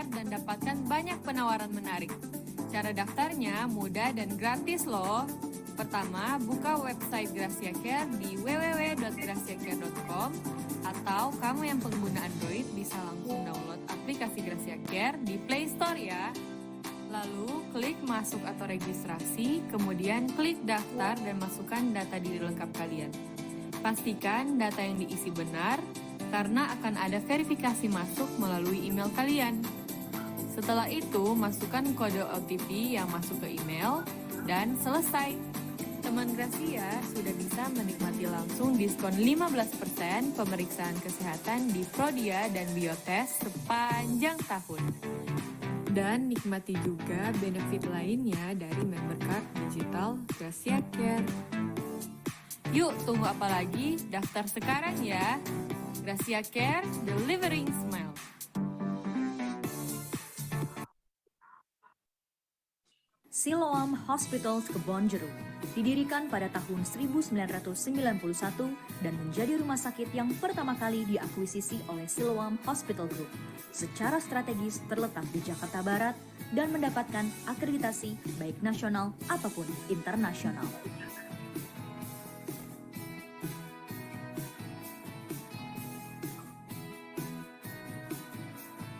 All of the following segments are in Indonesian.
Care dan dapatkan banyak penawaran menarik. Cara daftarnya mudah dan gratis loh. Pertama, buka website Gracia Care di www.graciacare.com atau kamu yang pengguna Android bisa langsung download aplikasi Gracia Care di Play Store ya. Lalu, klik masuk atau registrasi, kemudian klik daftar dan masukkan data diri lengkap kalian. Pastikan data yang diisi benar, karena akan ada verifikasi masuk melalui email kalian. Setelah itu, masukkan kode OTP yang masuk ke email, dan selesai. Teman Gracia sudah bisa menikmati langsung diskon 15% pemeriksaan kesehatan di Prodia dan Biotest sepanjang tahun. Dan nikmati juga benefit lainnya dari member card digital Gracia Care. Yuk, tunggu apa lagi? Daftar sekarang ya. Gracia Care, delivering smile. Siloam Hospital Kebonjeruk didirikan pada tahun 1991 dan menjadi rumah sakit yang pertama kali diakuisisi oleh Siloam Hospital Group. Secara strategis terletak di Jakarta Barat dan mendapatkan akreditasi baik nasional ataupun internasional.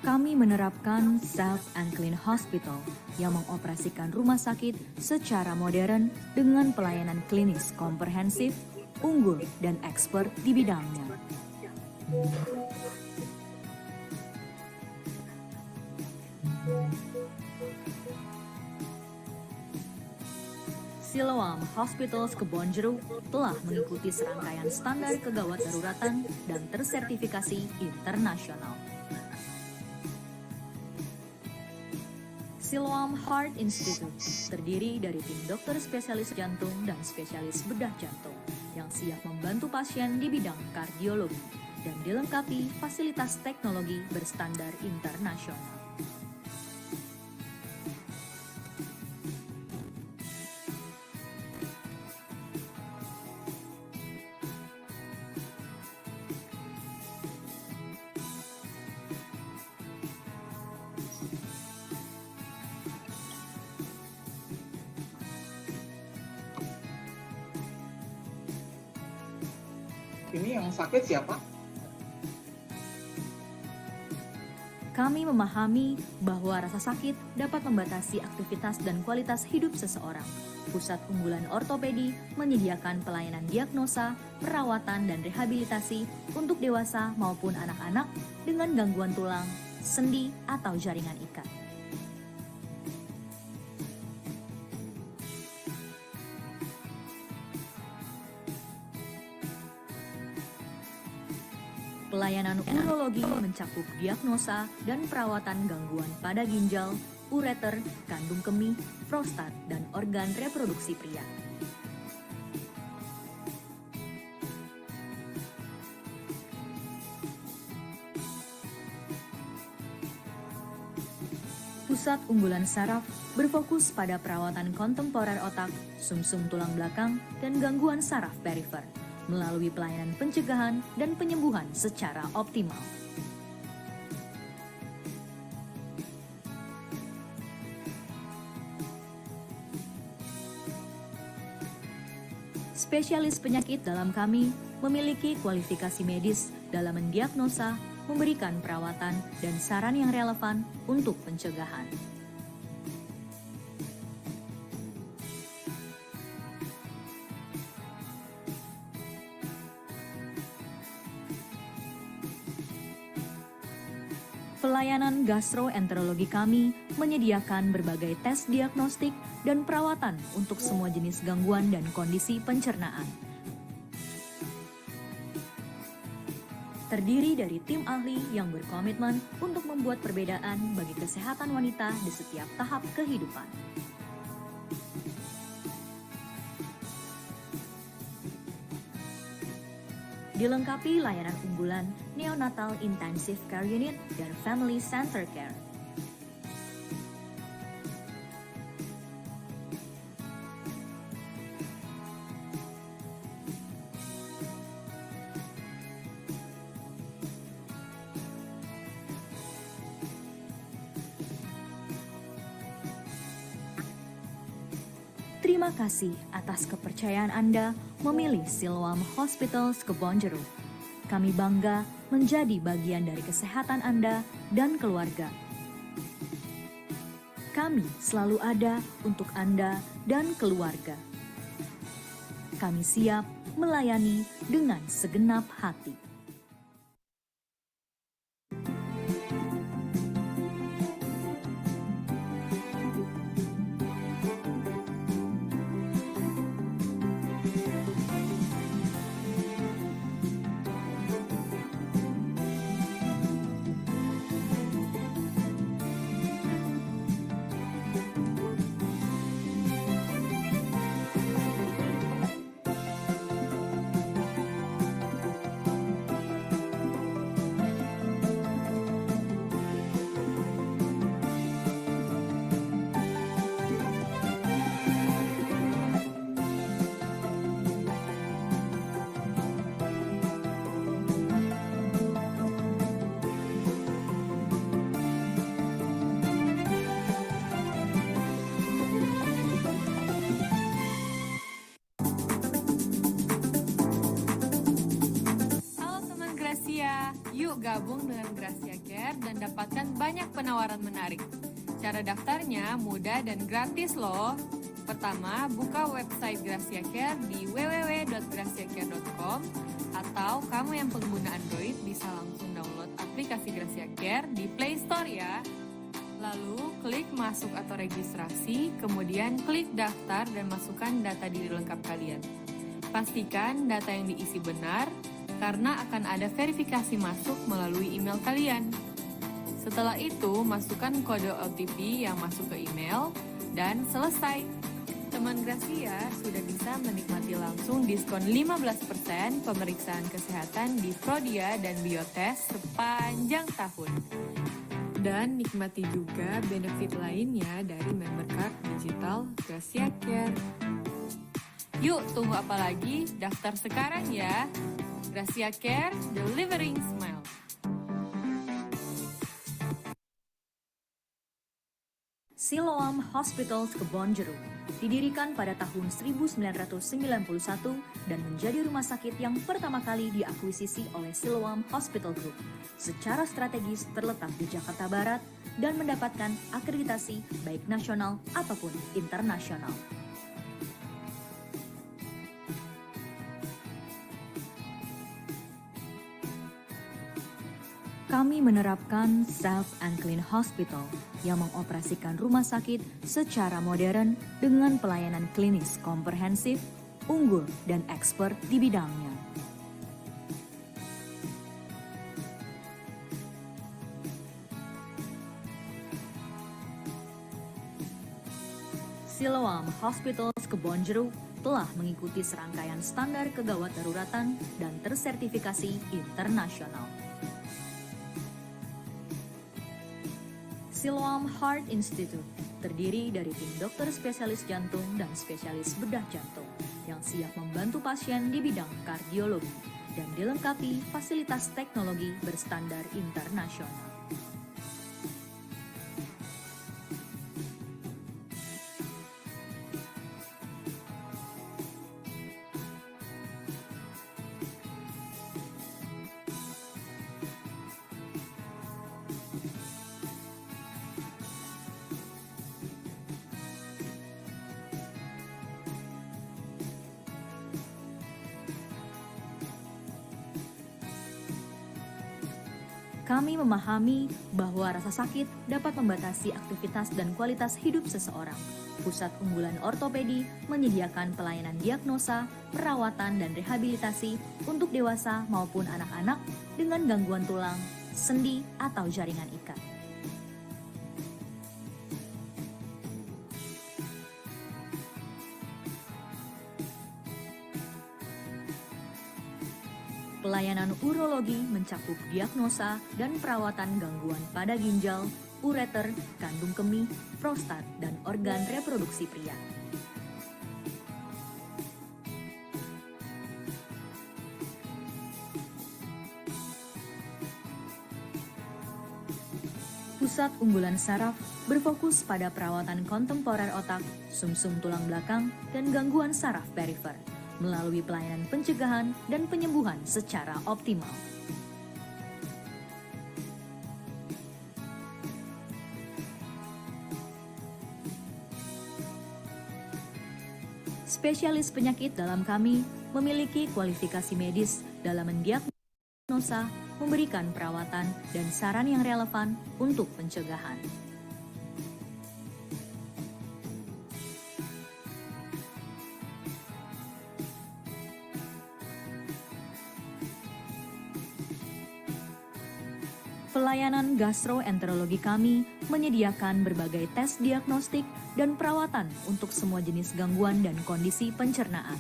Kami menerapkan Self and Clean Hospital yang mengoperasikan rumah sakit secara modern dengan pelayanan klinis komprehensif, unggul, dan expert di bidangnya. Siloam Hospitals Kebonjeruk telah mengikuti serangkaian standar kegawat daruratan dan tersertifikasi internasional. Siloam Heart Institute terdiri dari tim dokter spesialis jantung dan spesialis bedah jantung yang siap membantu pasien di bidang kardiologi dan dilengkapi fasilitas teknologi berstandar internasional. Ini yang sakit siapa? Kami memahami bahwa rasa sakit dapat membatasi aktivitas dan kualitas hidup seseorang. Pusat Unggulan Ortopedi menyediakan pelayanan diagnosa, perawatan, dan rehabilitasi untuk dewasa maupun anak-anak dengan gangguan tulang, sendi, atau jaringan ikat. Pelayanan urologi mencakup diagnosa dan perawatan gangguan pada ginjal, ureter, kandung kemih, prostat, dan organ reproduksi pria. Pusat Unggulan Saraf berfokus pada perawatan kontemporer otak, sumsum tulang belakang, dan gangguan saraf perifer melalui pelayanan pencegahan dan penyembuhan secara optimal. Spesialis penyakit dalam kami memiliki kualifikasi medis dalam mendiagnosa, memberikan perawatan, dan saran yang relevan untuk pencegahan. Pelayanan gastroenterologi kami menyediakan berbagai tes diagnostik dan perawatan untuk semua jenis gangguan dan kondisi pencernaan. Terdiri dari tim ahli yang berkomitmen untuk membuat perbedaan bagi kesehatan wanita di setiap tahap kehidupan. Dilengkapi layanan unggulan Neonatal Intensive Care Unit dan Family Center Care. Terima kasih atas kepercayaan Anda memilih Siloam Hospitals Kebonjeruk. Kami bangga menjadi bagian dari kesehatan Anda dan keluarga. Kami selalu ada untuk Anda dan keluarga. Kami siap melayani dengan segenap hati. Halo teman Gracia, yuk gabung dengan Gracia Care dan dapatkan banyak penawaran menarik. Cara daftarnya mudah dan gratis loh. Pertama, buka website Gracia Care di www.graciacare.com atau kamu yang pengguna Android bisa langsung download aplikasi Gracia Care di Play Store ya. Lalu klik masuk atau registrasi, kemudian klik daftar dan masukkan data diri lengkap kalian. Pastikan data yang diisi benar, karena akan ada verifikasi masuk melalui email kalian. Setelah itu, masukkan kode OTP yang masuk ke email, dan selesai. Teman Gracia sudah bisa menikmati langsung diskon 15% pemeriksaan kesehatan di Prodia dan Biotest sepanjang tahun. Dan nikmati juga benefit lainnya dari member card digital Gracia Care. Yuk, tunggu apa lagi? Daftar sekarang ya. Gracia Care, delivering smile. Siloam Hospitals Kebonjeruk didirikan pada tahun 1991 dan menjadi rumah sakit yang pertama kali diakuisisi oleh Siloam Hospital Group. Secara strategis terletak di Jakarta Barat dan mendapatkan akreditasi baik nasional ataupun internasional. Kami menerapkan Safe and Clean Hospital yang mengoperasikan rumah sakit secara modern dengan pelayanan klinis komprehensif, unggul, dan expert di bidangnya. Siloam Hospitals Kebonjeruk telah mengikuti serangkaian standar kegawat daruratan dan tersertifikasi internasional. Siloam Heart Institute terdiri dari tim dokter spesialis jantung dan spesialis bedah jantung yang siap membantu pasien di bidang kardiologi dan dilengkapi fasilitas teknologi berstandar internasional. Kami memahami bahwa rasa sakit dapat membatasi aktivitas dan kualitas hidup seseorang. Pusat Unggulan Ortopedi menyediakan pelayanan diagnosa, perawatan, dan rehabilitasi untuk dewasa maupun anak-anak dengan gangguan tulang, sendi, atau jaringan ikat. Pelayanan urologi mencakup diagnosa dan perawatan gangguan pada ginjal, ureter, kandung kemih, prostat, dan organ reproduksi pria. Pusat unggulan saraf berfokus pada perawatan kontemporer otak, sumsum tulang belakang, dan gangguan saraf perifer melalui pelayanan pencegahan dan penyembuhan secara optimal. Spesialis penyakit dalam kami memiliki kualifikasi medis dalam mendiagnosa, memberikan perawatan, dan saran yang relevan untuk pencegahan. Pelayanan gastroenterologi kami menyediakan berbagai tes diagnostik dan perawatan untuk semua jenis gangguan dan kondisi pencernaan.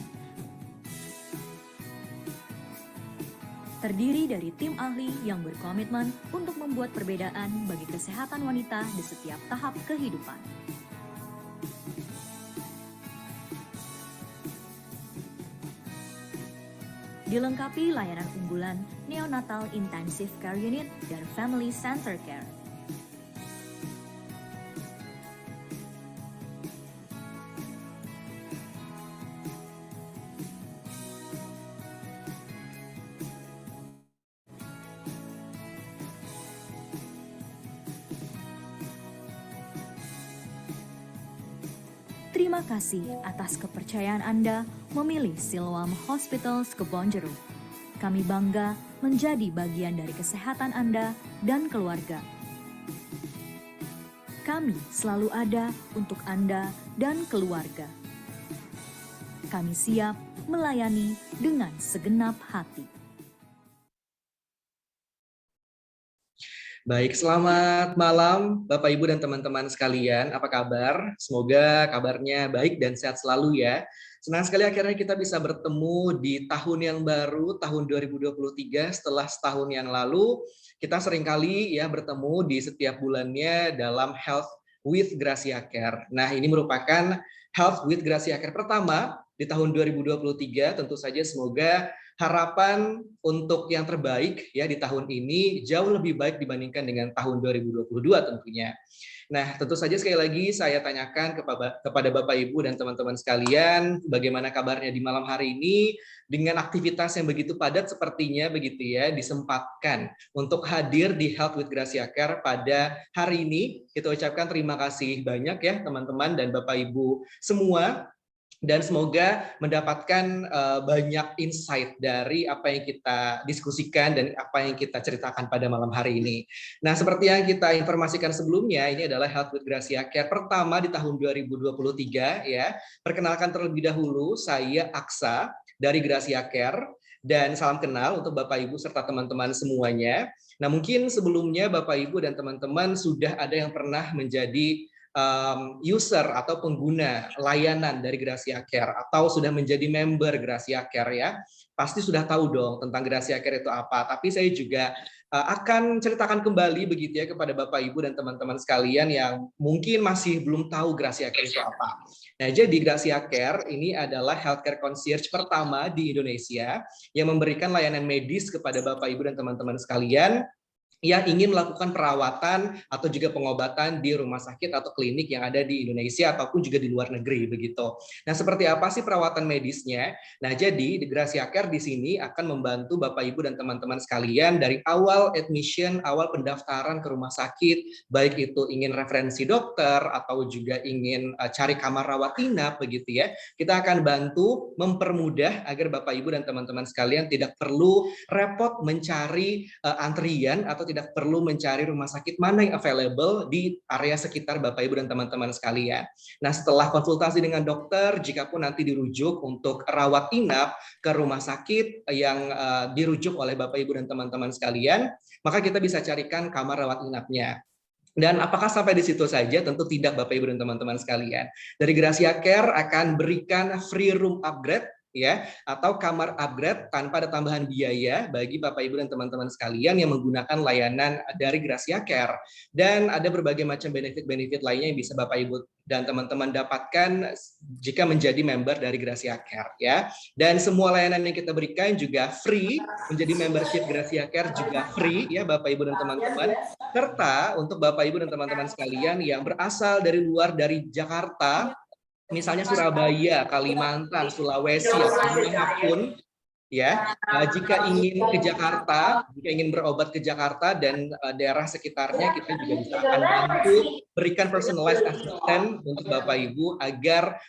Terdiri dari tim ahli yang berkomitmen untuk membuat perbedaan bagi kesehatan wanita di setiap tahap kehidupan. Dilengkapi layanan unggulan Neonatal Intensive Care Unit dan Family Center Care. Terima kasih atas kepercayaan Anda memilih Siloam Hospitals Kebonjeruk. Kami bangga menjadi bagian dari kesehatan Anda dan keluarga. Kami selalu ada untuk Anda dan keluarga. Kami siap melayani dengan segenap hati. Baik, selamat malam Bapak Ibu dan teman-teman sekalian. Apa kabar? Semoga kabarnya baik dan sehat selalu ya. Senang sekali akhirnya kita bisa bertemu di tahun yang baru, tahun 2023 setelah setahun yang lalu. Kita seringkali ya bertemu di setiap bulannya dalam Health with Gracia Care. Nah, ini merupakan Health with Gracia Care pertama di tahun 2023. Tentu saja semoga harapan untuk yang terbaik ya di tahun ini jauh lebih baik dibandingkan dengan tahun 2022 tentunya. Nah, tentu saja sekali lagi saya tanyakan kepada Bapak Ibu dan teman-teman sekalian, bagaimana kabarnya di malam hari ini dengan aktivitas yang begitu padat sepertinya begitu ya, disempatkan untuk hadir di Health with Gracia Care pada hari ini. Kita ucapkan terima kasih banyak ya teman-teman dan Bapak Ibu semua. Dan semoga mendapatkan banyak insight dari apa yang kita diskusikan dan apa yang kita ceritakan pada malam hari ini. Nah, seperti yang kita informasikan sebelumnya, ini adalah Health with Gracia Care pertama di tahun 2023 ya. Perkenalkan terlebih dahulu, saya Aksa dari Gracia Care dan salam kenal untuk Bapak Ibu serta teman-teman semuanya. Nah, mungkin sebelumnya Bapak Ibu dan teman-teman sudah ada yang pernah menjadi user atau pengguna layanan dari Gracia Care atau sudah menjadi member Gracia Care ya, pasti sudah tahu dong tentang Gracia Care itu apa. Tapi saya juga akan ceritakan kembali begitu ya kepada Bapak Ibu dan teman-teman sekalian yang mungkin masih belum tahu Gracia Care itu apa. Nah, jadi Gracia Care ini adalah healthcare concierge pertama di Indonesia yang memberikan layanan medis kepada Bapak Ibu dan teman-teman sekalian yang ingin melakukan perawatan atau juga pengobatan di rumah sakit atau klinik yang ada di Indonesia ataupun juga di luar negeri begitu. Nah, seperti apa sih perawatan medisnya? Nah, jadi di Gracia Care di sini akan membantu Bapak Ibu dan teman-teman sekalian dari awal admission, awal pendaftaran ke rumah sakit, baik itu ingin referensi dokter atau juga ingin cari kamar rawat inap begitu ya. Kita akan bantu mempermudah agar Bapak Ibu dan teman-teman sekalian tidak perlu repot mencari antrian atau tidak perlu mencari rumah sakit mana yang available di area sekitar Bapak Ibu dan teman-teman sekalian. Nah, setelah konsultasi dengan dokter, jika pun nanti dirujuk untuk rawat inap ke rumah sakit yang dirujuk oleh Bapak Ibu dan teman-teman sekalian, maka kita bisa carikan kamar rawat inapnya. Dan apakah sampai di situ saja? Tentu tidak Bapak Ibu dan teman-teman sekalian. Dari Gracia Care akan berikan free room upgrade ya, atau kamar upgrade tanpa ada tambahan biaya bagi Bapak Ibu dan teman-teman sekalian yang menggunakan layanan dari Gracia Care. Dan ada berbagai macam benefit-benefit lainnya yang bisa Bapak Ibu dan teman-teman dapatkan jika menjadi member dari Gracia Care, ya. Dan semua layanan yang kita berikan juga free, menjadi membership Gracia Care juga free, ya Bapak Ibu dan teman-teman. Serta untuk Bapak Ibu dan teman-teman sekalian yang berasal dari luar dari Jakarta, misalnya Surabaya, Kalimantan, Sulawesi, atau dimanapun, ya, jika ingin ke Jakarta, jika ingin berobat ke Jakarta dan daerah sekitarnya, kita juga bisa akan bantu berikan personalized assistant untuk Bapak Ibu agar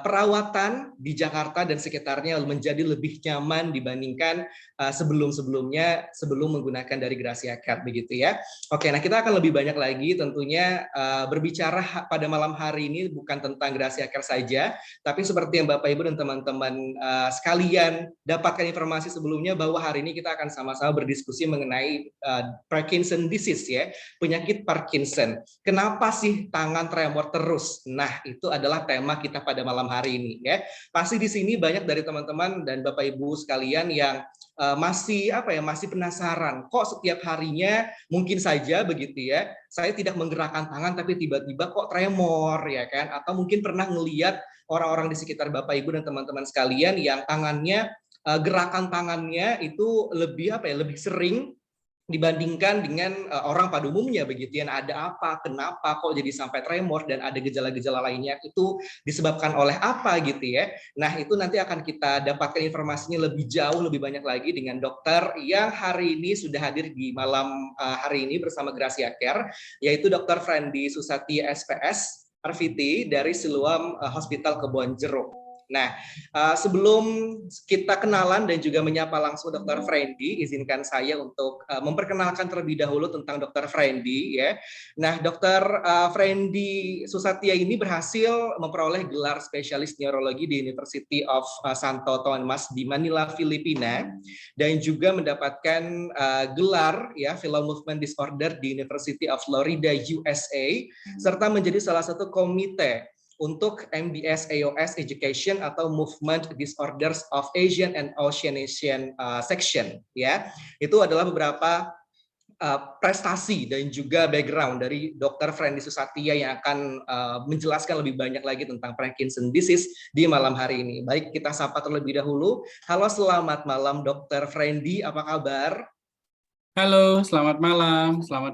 perawatan di Jakarta dan sekitarnya menjadi lebih nyaman dibandingkan sebelum-sebelumnya sebelum menggunakan dari Gracia Care, begitu ya. Oke, nah kita akan lebih banyak lagi tentunya berbicara pada malam hari ini bukan tentang Gracia Care saja, tapi seperti yang Bapak Ibu dan teman-teman sekalian dapatkan informasi sebelumnya bahwa hari ini kita akan sama-sama berdiskusi mengenai Parkinson disease, ya, penyakit Parkinson. Kenapa sih tangan tremor terus? Nah, itu adalah tema kita pada malam hari ini, ya. Pasti di sini banyak dari teman-teman dan Bapak Ibu sekalian yang masih penasaran, kok setiap harinya mungkin saja begitu ya, saya tidak menggerakkan tangan tapi tiba-tiba kok tremor, ya kan? Atau mungkin pernah melihat orang-orang di sekitar Bapak Ibu dan teman-teman sekalian yang tangannya, gerakan tangannya itu lebih sering dibandingkan dengan orang pada umumnya, begitu ya. Ada apa, kenapa kok jadi sampai tremor, dan ada gejala-gejala lainnya, itu disebabkan oleh apa gitu ya. Nah, itu nanti akan kita dapatkan informasinya lebih jauh, lebih banyak lagi dengan dokter yang hari ini sudah hadir di malam hari ini bersama Gracia Care, yaitu Dr. Friendly Susati SPS RVT dari Siloam Hospital Kebonjeruk. Nah, sebelum kita kenalan dan juga menyapa langsung Dr. Friendly, izinkan saya untuk memperkenalkan terlebih dahulu tentang Dr. Friendly, ya. Nah, Dr. Friendly Susatya ini berhasil memperoleh gelar spesialis neurologi di University of Santo Tomas di Manila, Filipina, dan juga mendapatkan gelar ya Fellow Movement Disorder di University of Florida, USA, serta menjadi salah satu komite untuk MDS AOS Education atau Movement Disorders of Asian and Oceanasian Section, ya. Itu adalah beberapa prestasi dan juga background dari Dr. Friendly Susatya yang akan menjelaskan lebih banyak lagi tentang Parkinson disease di malam hari ini. Baik, kita sapa terlebih dahulu. Halo, selamat malam Dr. Friendly, apa kabar? Halo, selamat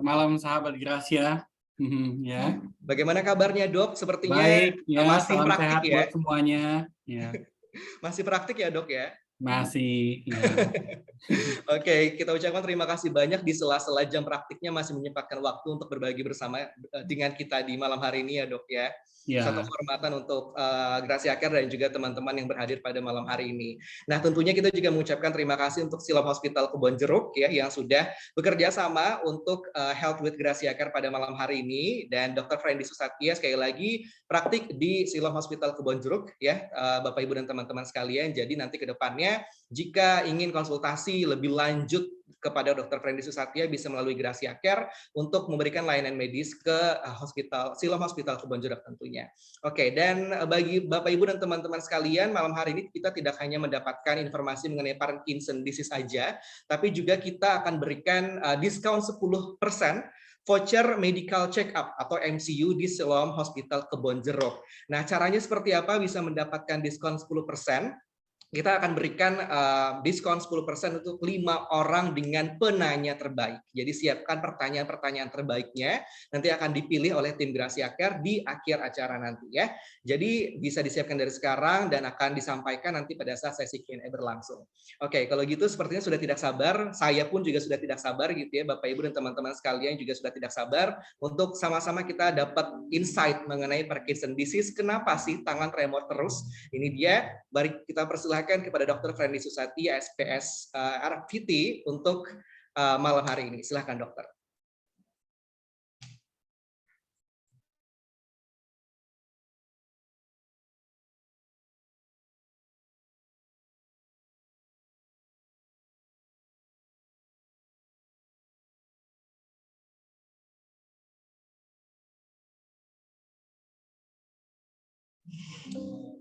malam sahabat Gracia. Ya. Bagaimana kabarnya, Dok? Sepertinya Baik, ya, masih salam praktik sehat ya. buat semuanya. Ya. Masih praktik ya, Dok ya? Masih, ya. Oke, kita ucapkan terima kasih banyak di sela-sela jam praktiknya masih menyempatkan waktu untuk berbagi bersama dengan kita di malam hari ini ya, Dok ya. Ya. Satu kehormatan untuk Gracia Care dan juga teman-teman yang berhadir pada malam hari ini. Nah, tentunya kita juga mengucapkan terima kasih untuk Siloam Hospital Kebonjeruk ya yang sudah bekerja sama untuk Health with Gracia Care pada malam hari ini, dan Dr. Friendly Susatya sekali lagi praktik di Siloam Hospital Kebonjeruk ya, Bapak Ibu dan teman-teman sekalian. Jadi nanti ke depannya jika ingin konsultasi lebih lanjut kepada Dr. Friendly Susatya bisa melalui Gracia Care untuk memberikan layanan medis ke Siloam Hospital Kebonjeruk tentunya. Oke, dan bagi Bapak Ibu dan teman-teman sekalian, malam hari ini kita tidak hanya mendapatkan informasi mengenai Parkinson disease saja, tapi juga kita akan berikan diskon 10% voucher medical check up atau MCU di Siloam Hospital Kebonjeruk. Nah, caranya seperti apa bisa mendapatkan diskon 10%? Kita akan berikan diskon 10% untuk 5 orang dengan penanya terbaik. Jadi siapkan pertanyaan-pertanyaan terbaiknya, nanti akan dipilih oleh tim Gracia Care di akhir acara nanti ya. Jadi bisa disiapkan dari sekarang dan akan disampaikan nanti pada saat sesi Q&A berlangsung. Oke, kalau gitu sepertinya sudah tidak sabar, saya pun juga sudah tidak sabar gitu ya, Bapak Ibu dan teman-teman sekalian juga sudah tidak sabar untuk sama-sama kita dapat insight mengenai Parkinson disease. Kenapa sih tangan tremor terus? Ini dia, mari kita persilahkan kepada Dr. Friendly Susatya SPS RVT untuk malam hari ini. Silakan dokter.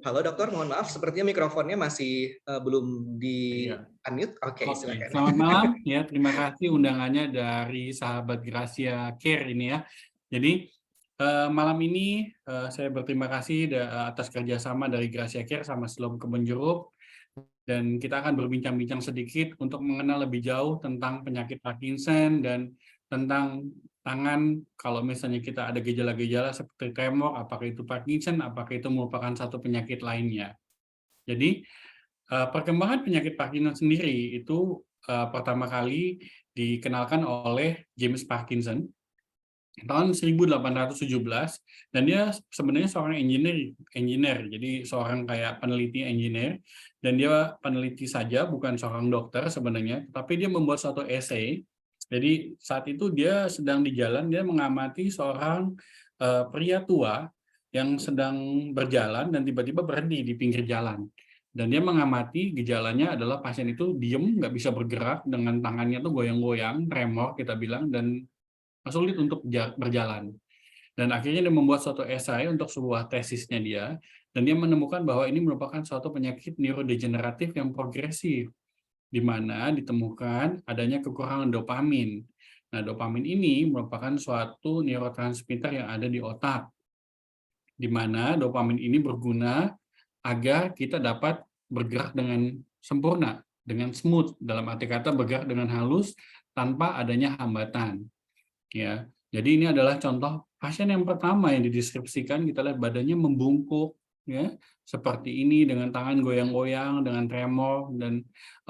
Halo dokter, mohon maaf, sepertinya mikrofonnya masih belum di Iya. unmute. Oke, Oke, silakan. selamat malam ya. Terima kasih undangannya dari sahabat Gracia Care ini ya. Jadi malam ini saya berterima kasih atas kerjasama dari Gracia Care sama Siloam Kebon Jeruk, dan kita akan berbincang-bincang sedikit untuk mengenal lebih jauh tentang penyakit Parkinson dan tentang tangan kalau misalnya kita ada gejala-gejala seperti tremor, apakah itu Parkinson, apakah itu merupakan satu penyakit lainnya. Jadi perkembangan penyakit Parkinson sendiri itu pertama kali dikenalkan oleh James Parkinson tahun 1817, dan dia sebenarnya seorang engineer, jadi seorang kayak peneliti engineer, dan dia peneliti saja, bukan seorang dokter sebenarnya, tapi dia membuat suatu essay. Jadi saat itu dia sedang di jalan, dia mengamati seorang pria tua yang sedang berjalan dan tiba-tiba berhenti di pinggir jalan. Dan dia mengamati gejalanya adalah pasien itu diem, nggak bisa bergerak, dengan tangannya tuh goyang-goyang, tremor kita bilang, dan sulit untuk berjalan. Dan akhirnya dia membuat suatu esai untuk sebuah tesisnya dia, dan dia menemukan bahwa ini merupakan suatu penyakit neurodegeneratif yang progresif, di mana ditemukan adanya kekurangan dopamin. Nah, dopamin ini merupakan suatu neurotransmitter yang ada di otak, di mana dopamin ini berguna agar kita dapat bergerak dengan sempurna, dengan smooth, dalam arti kata bergerak dengan halus tanpa adanya hambatan. Ya, jadi ini adalah contoh pasien yang pertama yang dideskripsikan. Kita lihat badannya membungkuk, ya, seperti ini dengan tangan goyang-goyang, dengan tremor dan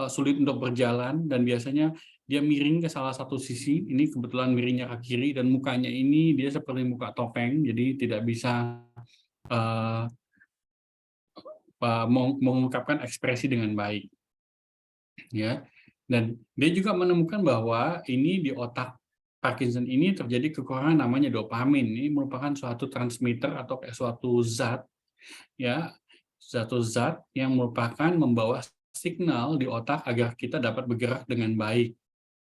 sulit untuk berjalan, dan biasanya dia miring ke salah satu sisi. Ini kebetulan miringnya ke kiri, dan mukanya ini dia seperti muka topeng, jadi tidak bisa mengungkapkan ekspresi dengan baik. Ya, dan dia juga menemukan bahwa ini di otak Parkinson ini terjadi kekurangan namanya dopamin. Ini merupakan suatu transmitter atau kayak suatu zat, ya, suatu zat yang merupakan membawa signal di otak agar kita dapat bergerak dengan baik.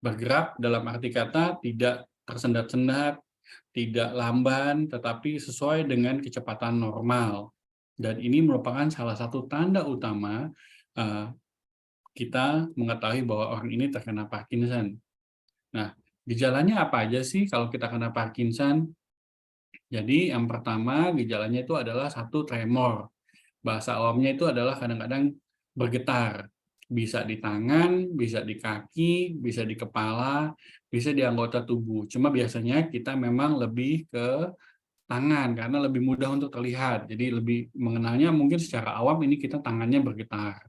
Bergerak dalam arti kata tidak tersendat-sendat, tidak lamban, tetapi sesuai dengan kecepatan normal. Dan ini merupakan salah satu tanda utama kita mengetahui bahwa orang ini terkena Parkinson. Nah, gejalanya apa aja sih kalau kita kena Parkinson? Jadi yang pertama gejalanya itu adalah satu tremor. Bahasa awamnya itu adalah kadang-kadang bergetar. Bisa di tangan, bisa di kaki, bisa di kepala, bisa di anggota tubuh. Cuma biasanya kita memang lebih ke tangan karena lebih mudah untuk terlihat. Jadi lebih mengenalnya mungkin secara awam ini kita tangannya bergetar.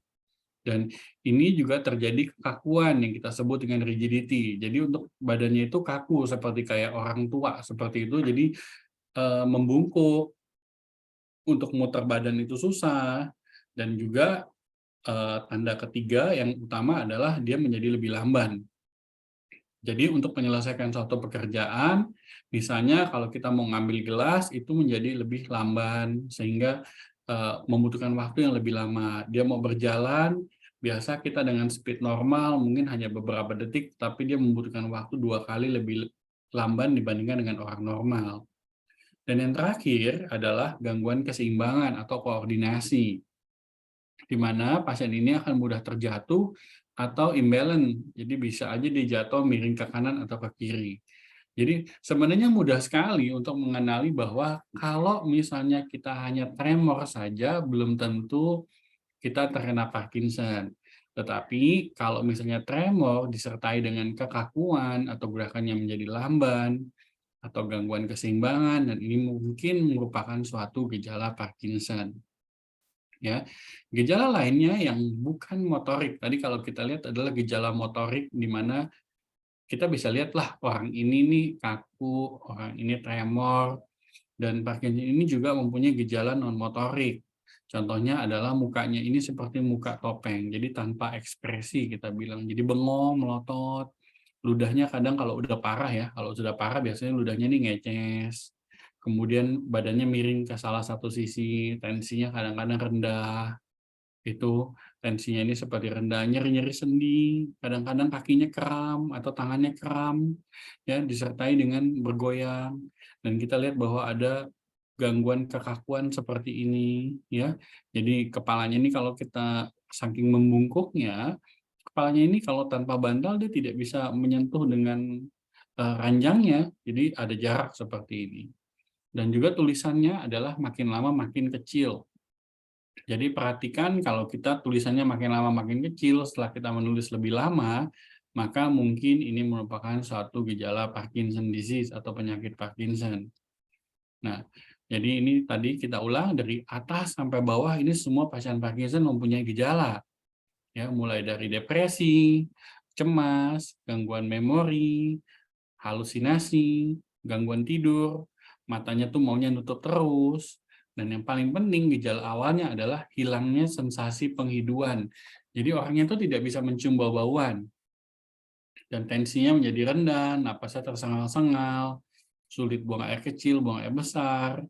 Dan ini juga terjadi kekakuan yang kita sebut dengan rigidity. Jadi untuk badannya itu kaku seperti kayak orang tua seperti itu. Jadi membungkuk, untuk muter badan itu susah, dan juga tanda ketiga yang utama adalah dia menjadi lebih lamban. Jadi untuk menyelesaikan suatu pekerjaan, misalnya kalau kita mau ngambil gelas itu menjadi lebih lamban sehingga membutuhkan waktu yang lebih lama. Dia mau berjalan, biasa kita dengan speed normal mungkin hanya beberapa detik, tapi dia membutuhkan waktu 2 kali lebih lamban dibandingkan dengan orang normal. Dan yang terakhir adalah gangguan keseimbangan atau koordinasi, di mana pasien ini akan mudah terjatuh atau imbalance. Jadi bisa aja dia jatuh miring ke kanan atau ke kiri. Jadi sebenarnya mudah sekali untuk mengenali bahwa kalau misalnya kita hanya tremor saja, belum tentu kita terkena Parkinson. Tetapi kalau misalnya tremor disertai dengan kekakuan atau gerakannya menjadi lamban, atau gangguan keseimbangan, dan ini mungkin merupakan suatu gejala Parkinson. Ya, gejala lainnya yang bukan motorik. Tadi kalau kita lihat adalah gejala motorik, di mana kita bisa lihatlah orang ini nih kaku, orang ini tremor, dan Parkinson ini juga mempunyai gejala non motorik. Contohnya adalah mukanya ini seperti muka topeng, jadi tanpa ekspresi kita bilang, jadi bengong, melotot. Ludahnya kadang kalau udah parah ya, kalau sudah parah biasanya ludahnya nih ngeces. Kemudian badannya miring ke salah satu sisi, tensinya kadang-kadang rendah. Itu tensinya ini seperti rendah, nyeri-nyeri sendi, kadang-kadang kakinya kram atau tangannya kram, ya, disertai dengan bergoyang. Dan kita lihat bahwa ada gangguan kekakuan seperti ini, ya. Jadi kepalanya ini kalau kita saking membungkuknya, kepalanya ini kalau tanpa bantal dia tidak bisa menyentuh dengan ranjangnya, jadi ada jarak seperti ini. Dan juga tulisannya adalah makin lama makin kecil. Jadi perhatikan kalau kita tulisannya makin lama makin kecil, setelah kita menulis lebih lama, maka mungkin ini merupakan suatu gejala Parkinson disease atau penyakit Parkinson. Nah, jadi ini tadi kita ulang dari atas sampai bawah, ini semua pasien Parkinson mempunyai gejala. Ya, mulai dari depresi, cemas, gangguan memori, halusinasi, gangguan tidur, matanya tuh maunya nutup terus, dan yang paling penting gejala awalnya adalah hilangnya sensasi penghidupan. Jadi orangnya tuh tidak bisa mencium bau-bauan, dan tensinya menjadi rendah, napasnya tersengal-sengal, sulit buang air kecil, buang air besar,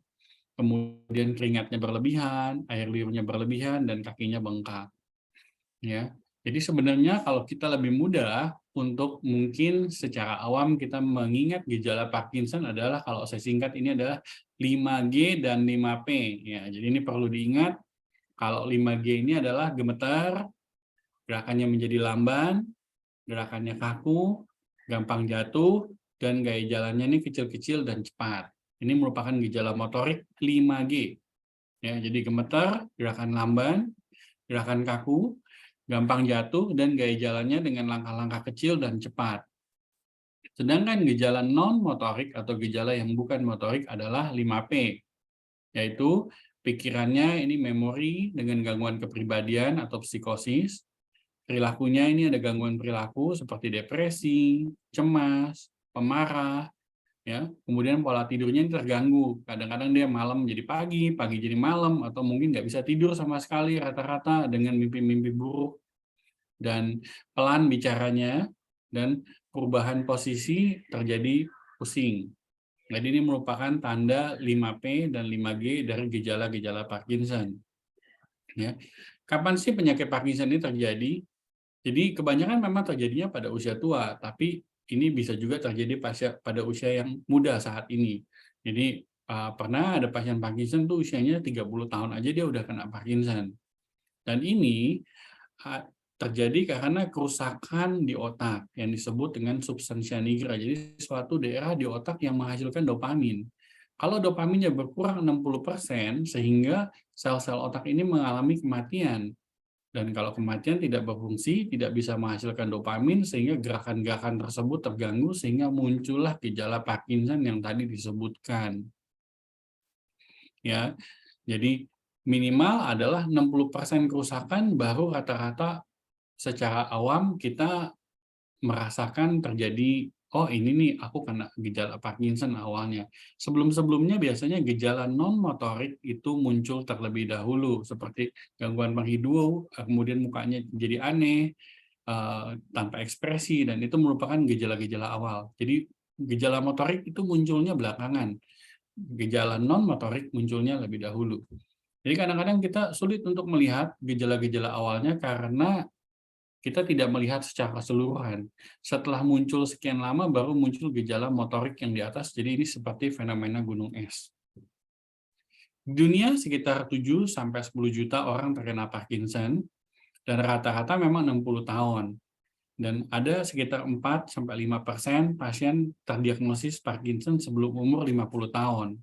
kemudian keringatnya berlebihan, air liurnya berlebihan, dan kakinya bengkak. Ya, jadi sebenarnya kalau kita lebih mudah untuk mungkin secara awam kita mengingat gejala Parkinson adalah kalau saya singkat ini adalah 5G dan 5P. Ya, jadi ini perlu diingat kalau 5G ini adalah gemetar, gerakannya menjadi lamban, gerakannya kaku, gampang jatuh, dan gaya jalannya ini kecil-kecil dan cepat. Ini merupakan gejala motorik 5G. Ya, jadi gemetar, gerakan lamban, gerakan kaku, gampang jatuh, dan gaya jalannya dengan langkah-langkah kecil dan cepat. Sedangkan gejala non-motorik atau gejala yang bukan motorik adalah 5P, yaitu pikirannya ini memori dengan gangguan kepribadian atau psikosis, perilakunya ini ada gangguan perilaku seperti depresi, cemas, pemarah, ya. Kemudian pola tidurnya ini terganggu. Kadang-kadang dia malam jadi pagi, pagi jadi malam, atau mungkin nggak bisa tidur sama sekali rata-rata dengan mimpi-mimpi buruk. Dan pelan bicaranya, dan perubahan posisi terjadi pusing. Jadi ini merupakan tanda 5P dan 5G dari gejala-gejala Parkinson. Ya. Kapan sih penyakit Parkinson ini terjadi? Jadi kebanyakan memang terjadinya pada usia tua, tapi ini bisa juga terjadi pada usia yang muda saat ini. Jadi pernah ada pasien Parkinson tuh usianya 30 tahun aja dia udah kena Parkinson. Dan ini terjadi karena kerusakan di otak yang disebut dengan substansia nigra. Jadi suatu daerah di otak yang menghasilkan dopamin. Kalau dopaminnya berkurang 60%, sehingga sel-sel otak ini mengalami kematian. Dan kalau kematian tidak berfungsi, tidak bisa menghasilkan dopamin, sehingga gerakan-gerakan tersebut terganggu, sehingga muncullah gejala Parkinson yang tadi disebutkan. Ya, jadi minimal adalah 60% kerusakan, baru rata-rata secara awam kita merasakan terjadi, oh ini nih aku kena gejala Parkinson awalnya. Sebelum-sebelumnya biasanya gejala non-motorik itu muncul terlebih dahulu, seperti gangguan penghidup, kemudian mukanya jadi aneh, tanpa ekspresi, dan itu merupakan gejala-gejala awal. Jadi gejala motorik itu munculnya belakangan, gejala non-motorik munculnya lebih dahulu. Jadi kadang-kadang kita sulit untuk melihat gejala-gejala awalnya karena kita tidak melihat secara keseluruhan. Setelah muncul sekian lama, baru muncul gejala motorik yang di atas, jadi ini seperti fenomena gunung es. Di dunia sekitar 7-10 juta orang terkena Parkinson, dan rata-rata memang 60 tahun. Dan ada sekitar 4-5% pasien terdiagnosis Parkinson sebelum umur 50 tahun.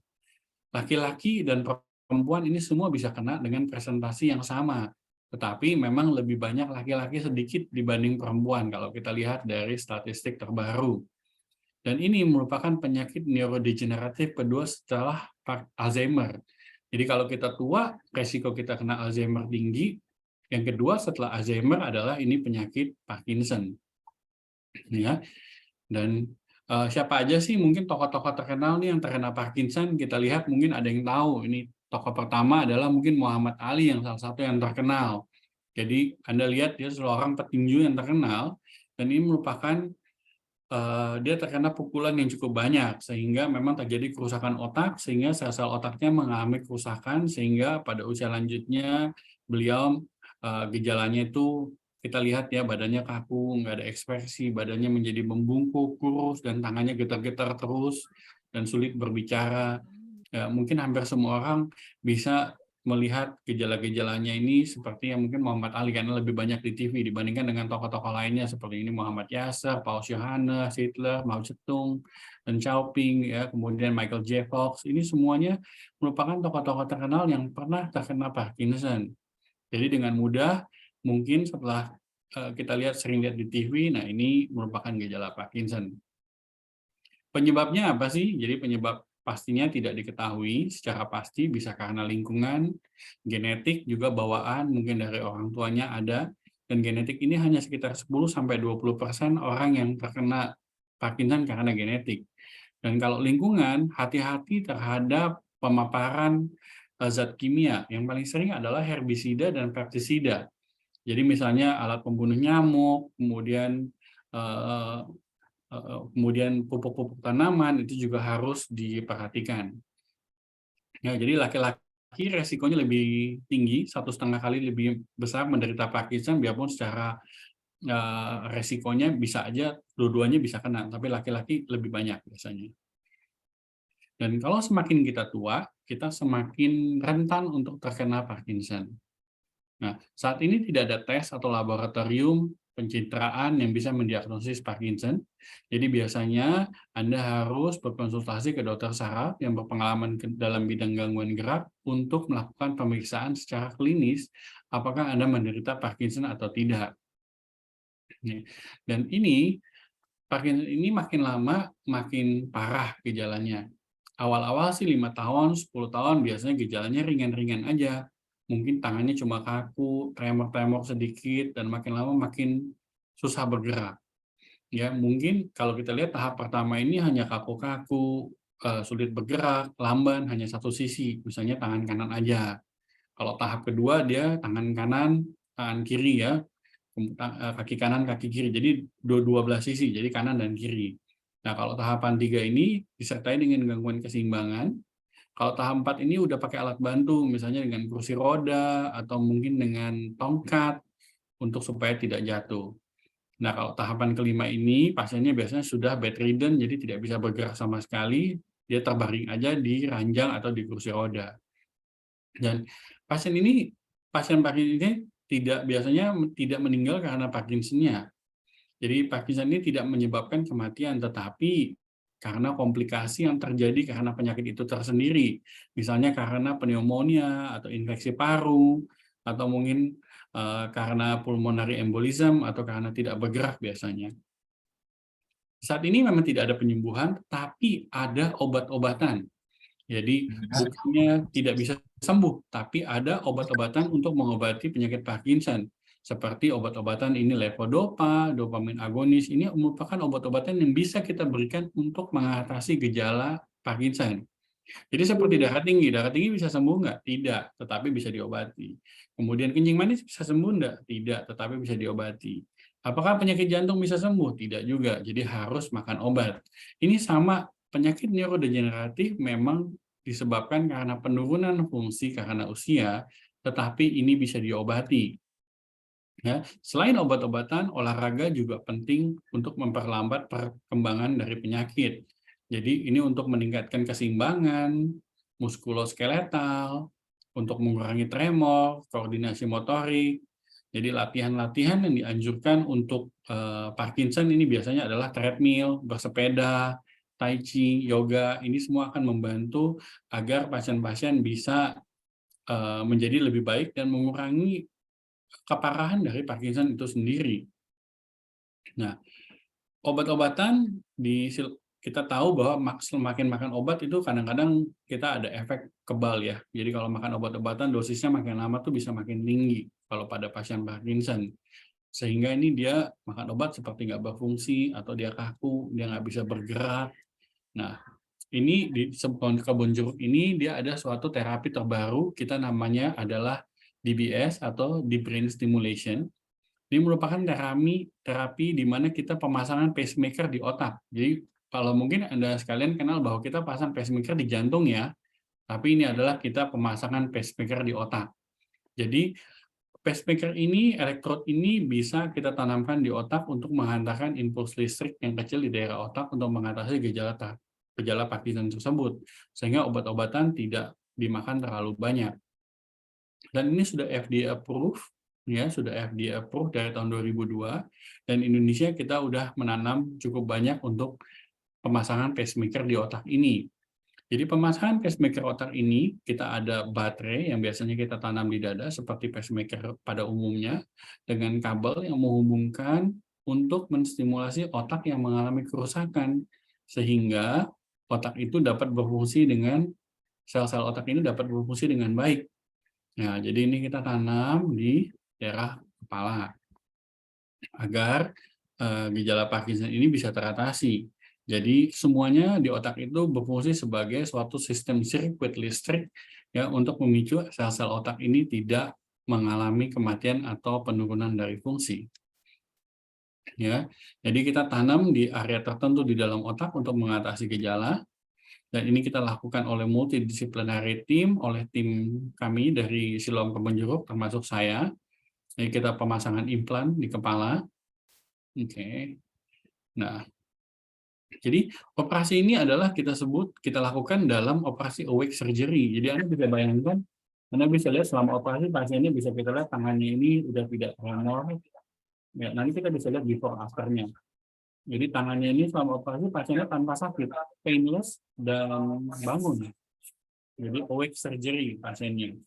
Laki-laki dan perempuan ini semua bisa kena dengan presentasi yang sama. Tetapi memang lebih banyak laki-laki sedikit dibanding perempuan kalau kita lihat dari statistik terbaru. Dan ini merupakan penyakit neurodegeneratif kedua setelah Alzheimer. Jadi kalau kita tua, resiko kita kena Alzheimer tinggi. Yang kedua setelah Alzheimer adalah ini penyakit Parkinson. Ya. Dan siapa aja sih mungkin tokoh-tokoh terkenal nih yang terkena Parkinson? Kita lihat mungkin ada yang tahu. Ini tokoh pertama adalah mungkin Muhammad Ali yang salah satu yang terkenal. Jadi Anda lihat dia seorang petinju yang terkenal, dan ini merupakan dia terkena pukulan yang cukup banyak, sehingga memang terjadi kerusakan otak, sehingga sel-sel otaknya mengalami kerusakan, sehingga pada usia lanjutnya beliau gejalanya itu kita lihat ya, badannya kaku, nggak ada ekspresi, badannya menjadi membungkuk, kurus, dan tangannya getar-getar terus, dan sulit berbicara. mungkin hampir semua orang bisa melihat gejala-gejalanya ini seperti yang mungkin Muhammad Ali, karena lebih banyak di TV dibandingkan dengan tokoh-tokoh lainnya seperti ini Muhammad Yasser, Paus Yohannes, Hitler, Mao Zedong, Deng Xiaoping, ya, kemudian Michael J. Fox. Ini semuanya merupakan tokoh-tokoh terkenal yang pernah terkena Parkinson. Jadi dengan mudah mungkin setelah kita sering lihat di TV, nah ini merupakan gejala Parkinson. Penyebabnya apa sih? Jadi penyebab pastinya tidak diketahui secara pasti, bisa karena lingkungan, genetik, juga bawaan, mungkin dari orang tuanya ada, dan genetik ini hanya sekitar 10-20% orang yang terkena Parkinson karena genetik. Dan kalau lingkungan, hati-hati terhadap pemaparan zat kimia. Yang paling sering adalah herbisida dan pestisida. Jadi misalnya alat pembunuh nyamuk, kemudian pupuk-pupuk tanaman itu juga harus diperhatikan. Ya, jadi laki-laki resikonya lebih tinggi, 1,5 kali lebih besar menderita Parkinson, biarpun secara resikonya bisa aja dua-duanya bisa kena, tapi laki-laki lebih banyak biasanya. Dan kalau semakin kita tua, kita semakin rentan untuk terkena Parkinson. Nah, saat ini tidak ada tes atau laboratorium pencitraan yang bisa mendiagnosis Parkinson. Jadi biasanya Anda harus berkonsultasi ke dokter saraf yang berpengalaman dalam bidang gangguan gerak untuk melakukan pemeriksaan secara klinis apakah Anda menderita Parkinson atau tidak. Dan Parkinson ini makin lama makin parah gejalanya. Awal-awal sih 5 tahun, 10 tahun biasanya gejalanya ringan-ringan aja. Mungkin tangannya cuma kaku, tremor-tremor sedikit, dan makin lama makin susah bergerak. Ya, mungkin kalau kita lihat tahap pertama ini hanya kaku-kaku, sulit bergerak, lamban, hanya satu sisi, misalnya tangan kanan aja. Kalau tahap kedua dia tangan kanan, tangan kiri ya, kaki kanan, kaki kiri, jadi dua belah sisi, jadi kanan dan kiri. Nah, kalau tahapan 3 ini disertai dengan gangguan keseimbangan. Kalau tahap 4 ini udah pakai alat bantu, misalnya dengan kursi roda atau mungkin dengan tongkat untuk supaya tidak jatuh. Nah, kalau tahapan kelima ini pasiennya biasanya sudah bedridden, jadi tidak bisa bergerak sama sekali, dia terbaring aja di ranjang atau di kursi roda. Dan pasien Parkinson ini biasanya tidak meninggal karena Parkinson-nya. Jadi Parkinson ini tidak menyebabkan kematian, tetapi karena komplikasi yang terjadi karena penyakit itu tersendiri. Misalnya karena pneumonia atau infeksi paru, atau mungkin karena pulmonary embolism, atau karena tidak bergerak biasanya. Saat ini memang tidak ada penyembuhan, tapi ada obat-obatan. Jadi bukannya tidak bisa sembuh, tapi ada obat-obatan untuk mengobati penyakit Parkinson. Seperti obat-obatan ini levodopa, dopamin agonis, ini merupakan obat-obatan yang bisa kita berikan untuk mengatasi gejala Parkinson. Jadi seperti darah tinggi bisa sembuh nggak? Tidak, tetapi bisa diobati. Kemudian kencing manis bisa sembuh nggak? Tidak, tetapi bisa diobati. Apakah penyakit jantung bisa sembuh? Tidak juga, jadi harus makan obat. Ini sama, penyakit neurodegeneratif memang disebabkan karena penurunan fungsi karena usia, tetapi ini bisa diobati. Ya, selain obat-obatan, olahraga juga penting untuk memperlambat perkembangan dari penyakit. Jadi ini untuk meningkatkan keseimbangan muskuloskeletal, untuk mengurangi tremor, koordinasi motorik. Jadi latihan-latihan yang dianjurkan untuk Parkinson ini biasanya adalah treadmill, bersepeda, tai chi, yoga. Ini semua akan membantu agar pasien-pasien bisa menjadi lebih baik dan mengurangi keparahan dari Parkinson itu sendiri. Nah, obat-obatan kita tahu bahwa semakin makan obat itu kadang-kadang kita ada efek kebal ya. Jadi kalau makan obat-obatan dosisnya makin lama tuh bisa makin tinggi kalau pada pasien Parkinson. Sehingga ini dia makan obat seperti nggak berfungsi atau dia kaku, dia nggak bisa bergerak. Nah, ini di kebun jeruk ini dia ada suatu terapi terbaru, kita namanya adalah DBS atau Deep Brain Stimulation. Ini merupakan terapi di mana kita pemasangan pacemaker di otak. Jadi kalau mungkin Anda sekalian kenal bahwa kita pasang pacemaker di jantung ya, tapi ini adalah kita pemasangan pacemaker di otak. Jadi pacemaker ini, elektrod ini bisa kita tanamkan di otak untuk menghantarkan impuls listrik yang kecil di daerah otak untuk mengatasi gejala gejala Parkinson tersebut, sehingga obat-obatan tidak dimakan terlalu banyak. Dan ini sudah FDA approve, ya, sudah FDA approve dari tahun 2002, dan Indonesia kita udah menanam cukup banyak untuk pemasangan pacemaker di otak ini. Jadi pemasangan pacemaker otak ini, kita ada baterai yang biasanya kita tanam di dada seperti pacemaker pada umumnya, dengan kabel yang menghubungkan untuk menstimulasi otak yang mengalami kerusakan, sehingga otak itu dapat berfungsi dengan, sel-sel otak ini dapat berfungsi dengan baik. Nah, jadi ini kita tanam di daerah kepala, agar gejala Parkinson ini bisa teratasi. Jadi semuanya di otak itu berfungsi sebagai suatu sistem sirkuit listrik, ya, untuk memicu sel-sel otak ini tidak mengalami kematian atau penurunan dari fungsi. Ya, jadi kita tanam di area tertentu di dalam otak untuk mengatasi gejala, dan ini kita lakukan oleh multidisciplinary team, oleh tim kami dari Siloam Kebon Jeruk termasuk saya. Jadi kita pemasangan implan di kepala. Oke. Nah, jadi operasi ini adalah kita lakukan dalam operasi awake surgery. Jadi Anda bisa bayangkan, Anda bisa lihat selama operasi pasiennya bisa kita lihat tangannya ini udah tidak tremor. Ya, nanti kita bisa lihat before after-nya. Jadi tangannya ini selama operasi pasiennya tanpa sakit, painless dan bangun. Jadi awake surgery pasiennya.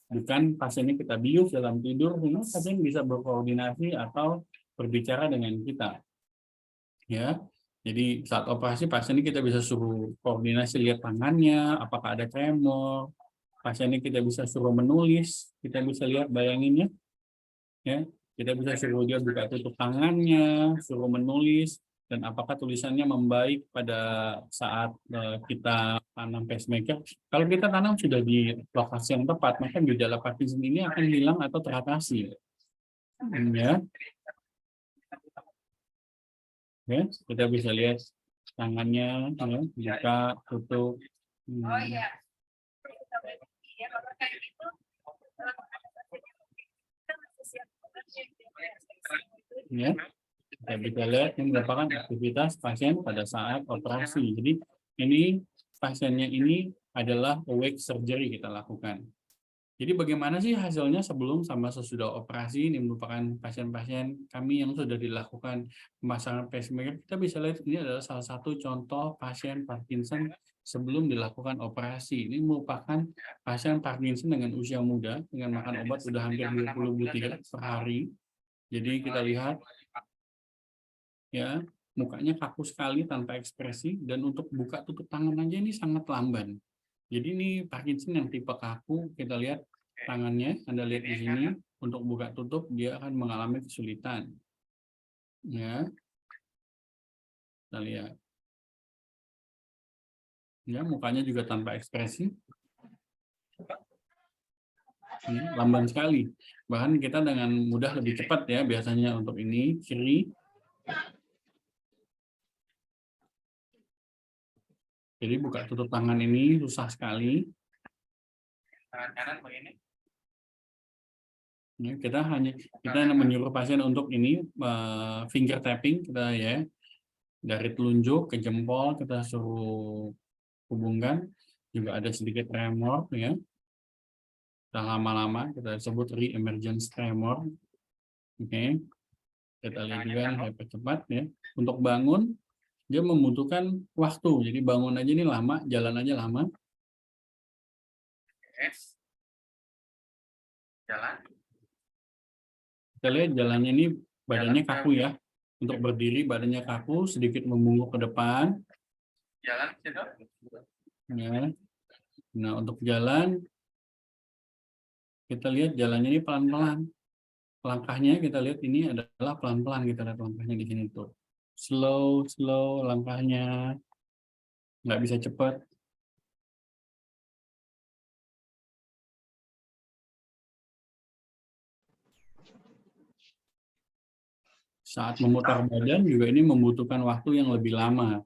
Bukan pasiennya kita bius dalam tidur, sehingga pasien bisa berkoordinasi atau berbicara dengan kita. Ya, jadi saat operasi pasien ini kita bisa suruh koordinasi, lihat tangannya, apakah ada tremor. Pasien ini kita bisa suruh menulis, kita bisa lihat bayanginnya, ya. Kita bisa suruh dia buka tutup tangannya, suruh menulis, dan apakah tulisannya membaik pada saat kita tanam pacemaker. Kalau kita tanam sudah di lokasi yang tepat, maka gejala Parkinson ini akan hilang atau teratasi. Ya. Ya, kita bisa lihat tangannya, ya, buka, tutup. Ya, kita bisa lihat ini merupakan aktivitas pasien pada saat operasi. Jadi ini pasiennya ini adalah awake surgery kita lakukan. Jadi bagaimana sih hasilnya sebelum sama sesudah operasi? Ini merupakan pasien-pasien kami yang sudah dilakukan pemasangan pacemaker. Kita bisa lihat ini adalah salah satu contoh pasien Parkinson sebelum dilakukan operasi. Ini merupakan pasien Parkinson dengan usia muda, dengan makan obat sudah hampir 20 butir per hari. Jadi kita lihat, ya, mukanya kaku sekali tanpa ekspresi, dan untuk buka tutup tangan aja ini sangat lamban. Jadi ini Parkinson yang tipe kaku, kita lihat tangannya, Anda lihat di sini, untuk buka tutup dia akan mengalami kesulitan. Ya, kita lihat. Ya, mukanya juga tanpa ekspresi. Ya, lamban sekali. Bahkan kita dengan mudah lebih cepat ya, biasanya untuk ini, kiri. Jadi buka tutup tangan ini susah sekali. Tangan kanan begini. Ya, kita menyuruh pasien untuk ini finger tapping, kita ya dari telunjuk ke jempol kita suruh hubungkan, juga ada sedikit tremor ya. Kita lama-lama kita sebut re-emergence tremor. Oke. Kita lihat juga cepat ya. Untuk bangun dia membutuhkan waktu. Jadi bangun aja ini lama, jalan aja lama. Jalan. Kita lihat jalannya ini badannya kaku ya. Untuk berdiri badannya kaku, sedikit membungkuk ke depan. Jalan ya. Nah, untuk jalan kita lihat jalannya ini pelan-pelan. Langkahnya kita lihat ini adalah pelan-pelan, kita lihat langkahnya di sini tuh. Slow langkahnya. Nggak bisa cepat. Saat memutar badan juga ini membutuhkan waktu yang lebih lama.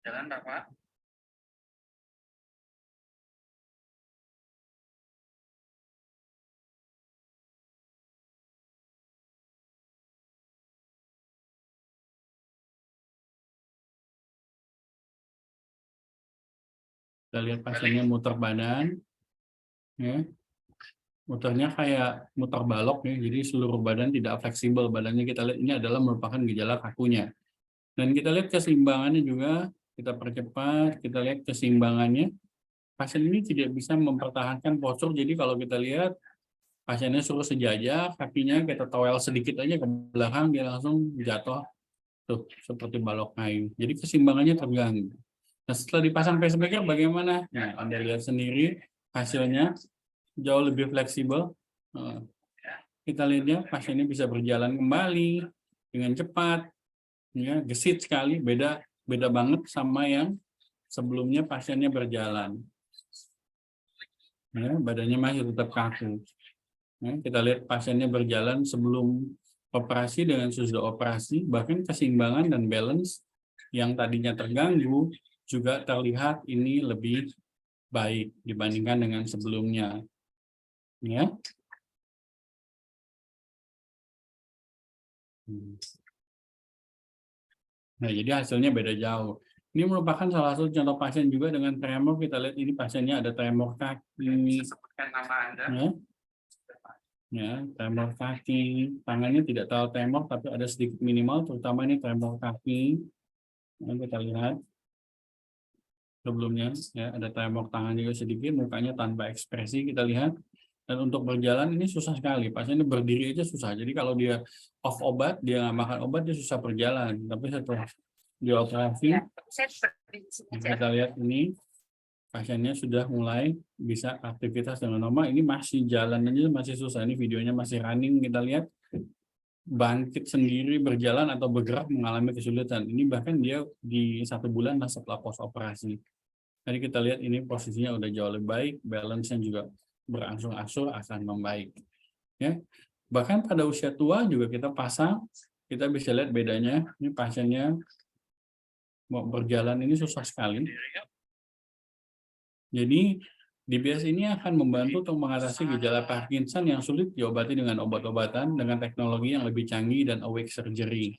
Jalan berapa? Kita lihat pasiennya muter badan, ya. Muternya kayak muter balok ya, jadi seluruh badan tidak fleksibel. Badannya kita lihat ini adalah merupakan gejala kakunya. Dan kita lihat keseimbangannya juga, kita percepat, kita lihat keseimbangannya. Pasien ini tidak bisa mempertahankan postur, jadi kalau kita lihat pasiennya suruh sejajar, kakinya kita towel sedikit aja ke belakang, dia langsung jatuh tuh seperti balok kayu. Jadi keseimbangannya terganggu. Nah, setelah dipasang pacemaker bagaimana? Nah, Anda lihat sendiri hasilnya jauh lebih fleksibel. Kita lihat ya, pasiennya bisa berjalan kembali dengan cepat, ya, gesit sekali, beda banget sama yang sebelumnya pasiennya berjalan. Ya, badannya masih tetap kaku. Ya, kita lihat pasiennya berjalan sebelum operasi dengan sesudah operasi, bahkan keseimbangan dan balance yang tadinya terganggu juga terlihat ini lebih baik dibandingkan dengan sebelumnya. Ya. Nah, jadi hasilnya beda jauh. Ini merupakan salah satu contoh pasien juga dengan tremor. Kita lihat ini pasiennya ada tremor kaki. Sebutkan nama Anda. Ya, tremor kaki. Tangannya tidak terlalu tremor, tapi ada sedikit minimal, terutama ini tremor kaki. Nah, kita lihat sebelumnya, ya, ada tremor tangan juga sedikit, mukanya tanpa ekspresi kita lihat. Dan untuk berjalan ini susah sekali. Pasiennya berdiri aja susah. Jadi kalau dia off obat, dia nggak makan obat, dia susah berjalan. Tapi setelah dioperasi, kita lihat ini pasiennya sudah mulai bisa aktivitas dengan normal. Ini masih jalan aja masih susah. Ini videonya masih running. Kita lihat bangkit sendiri, berjalan atau bergerak mengalami kesulitan. Ini bahkan dia di 1 bulan setelah pos operasi. Jadi kita lihat ini posisinya udah jauh lebih baik, balance-nya juga berangsur-angsur akan membaik. Ya, bahkan pada usia tua juga kita pasang, kita bisa lihat bedanya. Ini pasiennya mau berjalan ini susah sekali. Jadi DBS ini akan membantu untuk mengatasi gejala Parkinson yang sulit diobati dengan obat-obatan dengan teknologi yang lebih canggih dan awake surgery.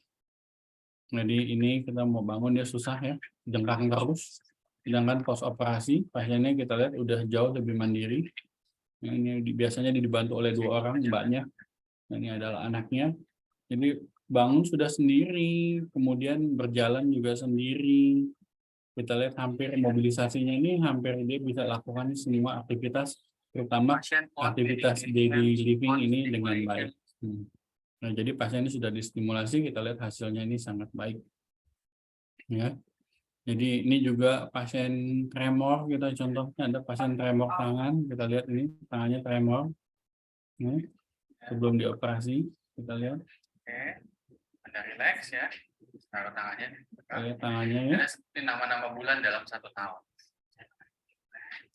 Jadi ini kita mau bangun dia susah ya, jengkang terus. Sedangkan pos operasi pasiennya kita lihat udah jauh lebih mandiri. Ini biasanya dibantu oleh 2 orang, mbaknya. Ini adalah anaknya. Jadi bangun sudah sendiri, kemudian berjalan juga sendiri. Kita lihat hampir mobilisasinya ini hampir dia bisa lakukan semua aktivitas, terutama aktivitas daily living ini dengan baik. Nah, jadi pasien ini sudah distimulasi, kita lihat hasilnya ini sangat baik. Ya. Jadi ini juga pasien tremor, kita contohnya ada pasien tremor tangan, kita lihat ini tangannya tremor. Ya. Sebelum dioperasi, kita lihat. Oke, Anda relax ya. Taruh tangannya. Tangannya ya. Ada seperti nama-nama bulan dalam 1 tahun.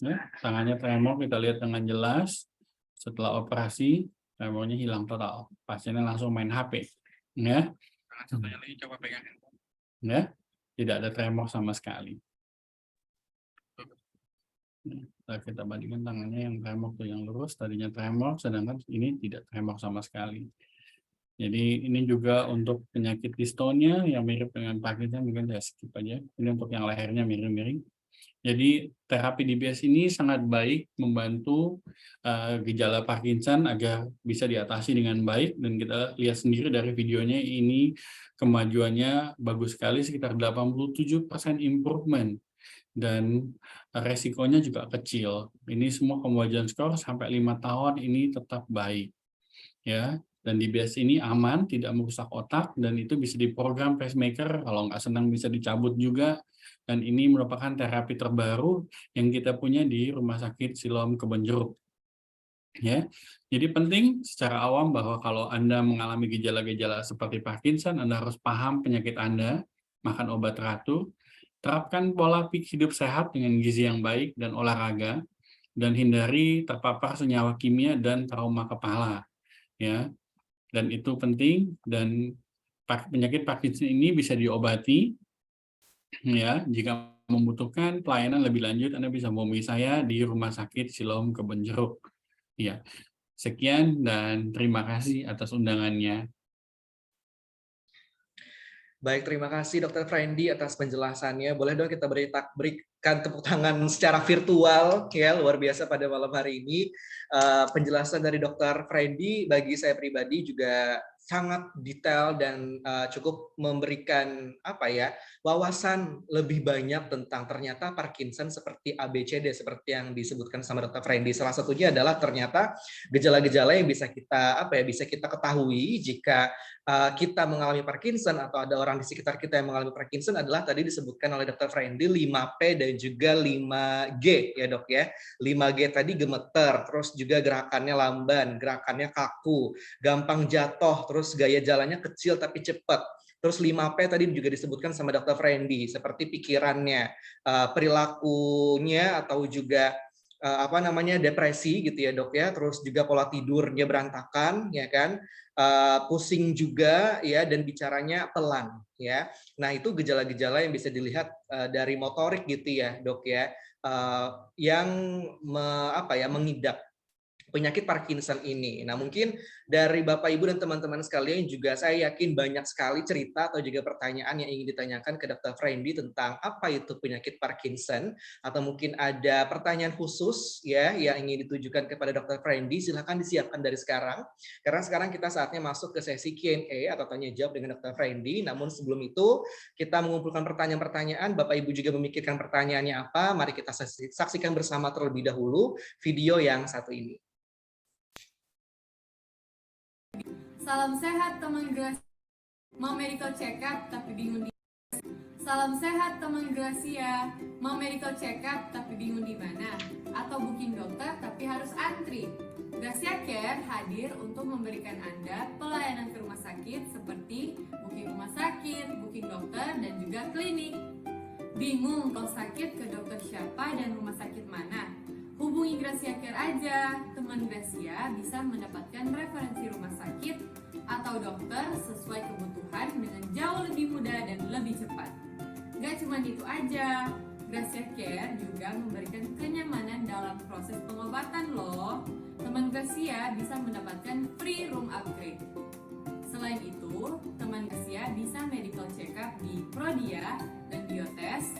Ya, tangannya tremor, kita lihat dengan jelas. Setelah operasi, tremornya hilang total. Pasiennya langsung main HP. Ya. Tangan satunya lagi coba pegang handphone. Ya. Tidak ada tremor sama sekali. Kita bandingkan tangannya yang tremor tuh yang lurus, tadinya tremor, sedangkan ini tidak tremor sama sekali. Jadi ini juga untuk penyakit distonia yang mirip dengan Parkinson, mungkin saya skip aja. Ini untuk yang lehernya miring-miring. Jadi terapi DBS ini sangat baik membantu gejala Parkinson agar bisa diatasi dengan baik, dan kita lihat sendiri dari videonya ini kemajuannya bagus sekali, sekitar 87% improvement, dan resikonya juga kecil. Ini semua kemajuan skor sampai 5 tahun ini tetap baik. Ya, dan DBS ini aman, tidak merusak otak, dan itu bisa diprogram pacemaker, kalau nggak senang bisa dicabut juga. Dan ini merupakan terapi terbaru yang kita punya di Rumah Sakit Siloam Kebonjeruk. Ya, jadi penting secara awam bahwa kalau Anda mengalami gejala-gejala seperti Parkinson, Anda harus paham penyakit Anda, makan obat teratur, terapkan pola hidup sehat dengan gizi yang baik dan olahraga, dan hindari terpapar senyawa kimia dan trauma kepala. Ya, dan itu penting, dan penyakit Parkinson ini bisa diobati. Ya, jika membutuhkan pelayanan lebih lanjut, Anda bisa menghubungi saya di Rumah Sakit Siloam Kebonjeruk. Ya, sekian dan terima kasih atas undangannya. Baik, terima kasih Dokter Friendly atas penjelasannya. Boleh dong kita berikan tepuk tangan secara virtual, ya, luar biasa pada malam hari ini. Penjelasan dari Dokter Friendly bagi saya pribadi juga sangat detail dan cukup memberikan wawasan lebih banyak tentang ternyata Parkinson seperti ABCD seperti yang disebutkan sama Dokter Friendly. Salah satunya adalah ternyata gejala-gejala yang bisa kita ketahui jika kita mengalami Parkinson atau ada orang di sekitar kita yang mengalami Parkinson adalah tadi disebutkan oleh Dr. Friendly 5P dan juga 5G ya dok ya. 5G tadi gemeter, terus juga gerakannya lamban, gerakannya kaku, gampang jatuh, terus gaya jalannya kecil tapi cepat. Terus 5P tadi juga disebutkan sama Dr. Friendly, seperti pikirannya, perilakunya atau juga depresi gitu ya dok ya, terus juga pola tidurnya berantakan ya kan, pusing juga ya dan bicaranya pelan ya. Nah itu gejala-gejala yang bisa dilihat dari motorik gitu ya dok ya, yang mengidap penyakit Parkinson ini. Nah, mungkin dari Bapak Ibu dan teman-teman sekalian juga saya yakin banyak sekali cerita atau juga pertanyaan yang ingin ditanyakan ke Dr. Friendly tentang apa itu penyakit Parkinson, atau mungkin ada pertanyaan khusus ya yang ingin ditujukan kepada Dr. Friendly, silahkan disiapkan dari sekarang. Karena sekarang kita saatnya masuk ke sesi Q&A atau tanya jawab dengan Dr. Friendly. Namun sebelum itu kita mengumpulkan pertanyaan-pertanyaan, Bapak Ibu juga memikirkan pertanyaannya apa. Mari kita saksikan bersama terlebih dahulu video yang satu ini. Salam sehat teman Gracia. Mau medical check up tapi bingung di. Salam sehat teman Gracia. Mau medical check up tapi bingung di mana? Atau booking dokter tapi harus antri? Gracia Care hadir untuk memberikan Anda pelayanan ke rumah sakit seperti booking rumah sakit, booking dokter, dan juga klinik. Bingung kalau sakit ke dokter siapa dan rumah sakit mana? Hubungi Gracia Care aja. Teman Gracia bisa mendapatkan referensi rumah sakit atau dokter sesuai kebutuhan dengan jauh lebih mudah dan lebih cepat. Gak cuma itu aja, Gracia Care juga memberikan kenyamanan dalam proses pengobatan loh. Teman Gracia bisa mendapatkan free room upgrade. Selain itu, teman Gracia bisa medical check up di Prodia dan Biotest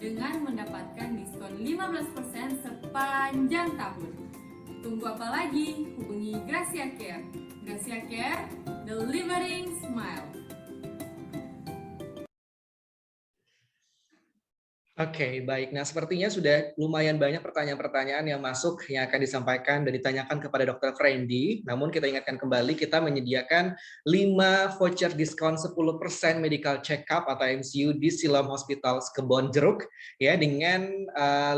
dengan mendapatkan diskon 15% sepanjang tahun. Tunggu apa lagi? Hubungi Gracia Care. Gracia Care, delivering smile. Oke, baik. Nah, sepertinya sudah lumayan banyak pertanyaan-pertanyaan yang masuk yang akan disampaikan dan ditanyakan kepada Dr. Friendly. Namun kita ingatkan kembali, kita menyediakan 5 voucher diskon 10% medical check-up atau MCU di Siloam Hospital Kebonjeruk ya, dengan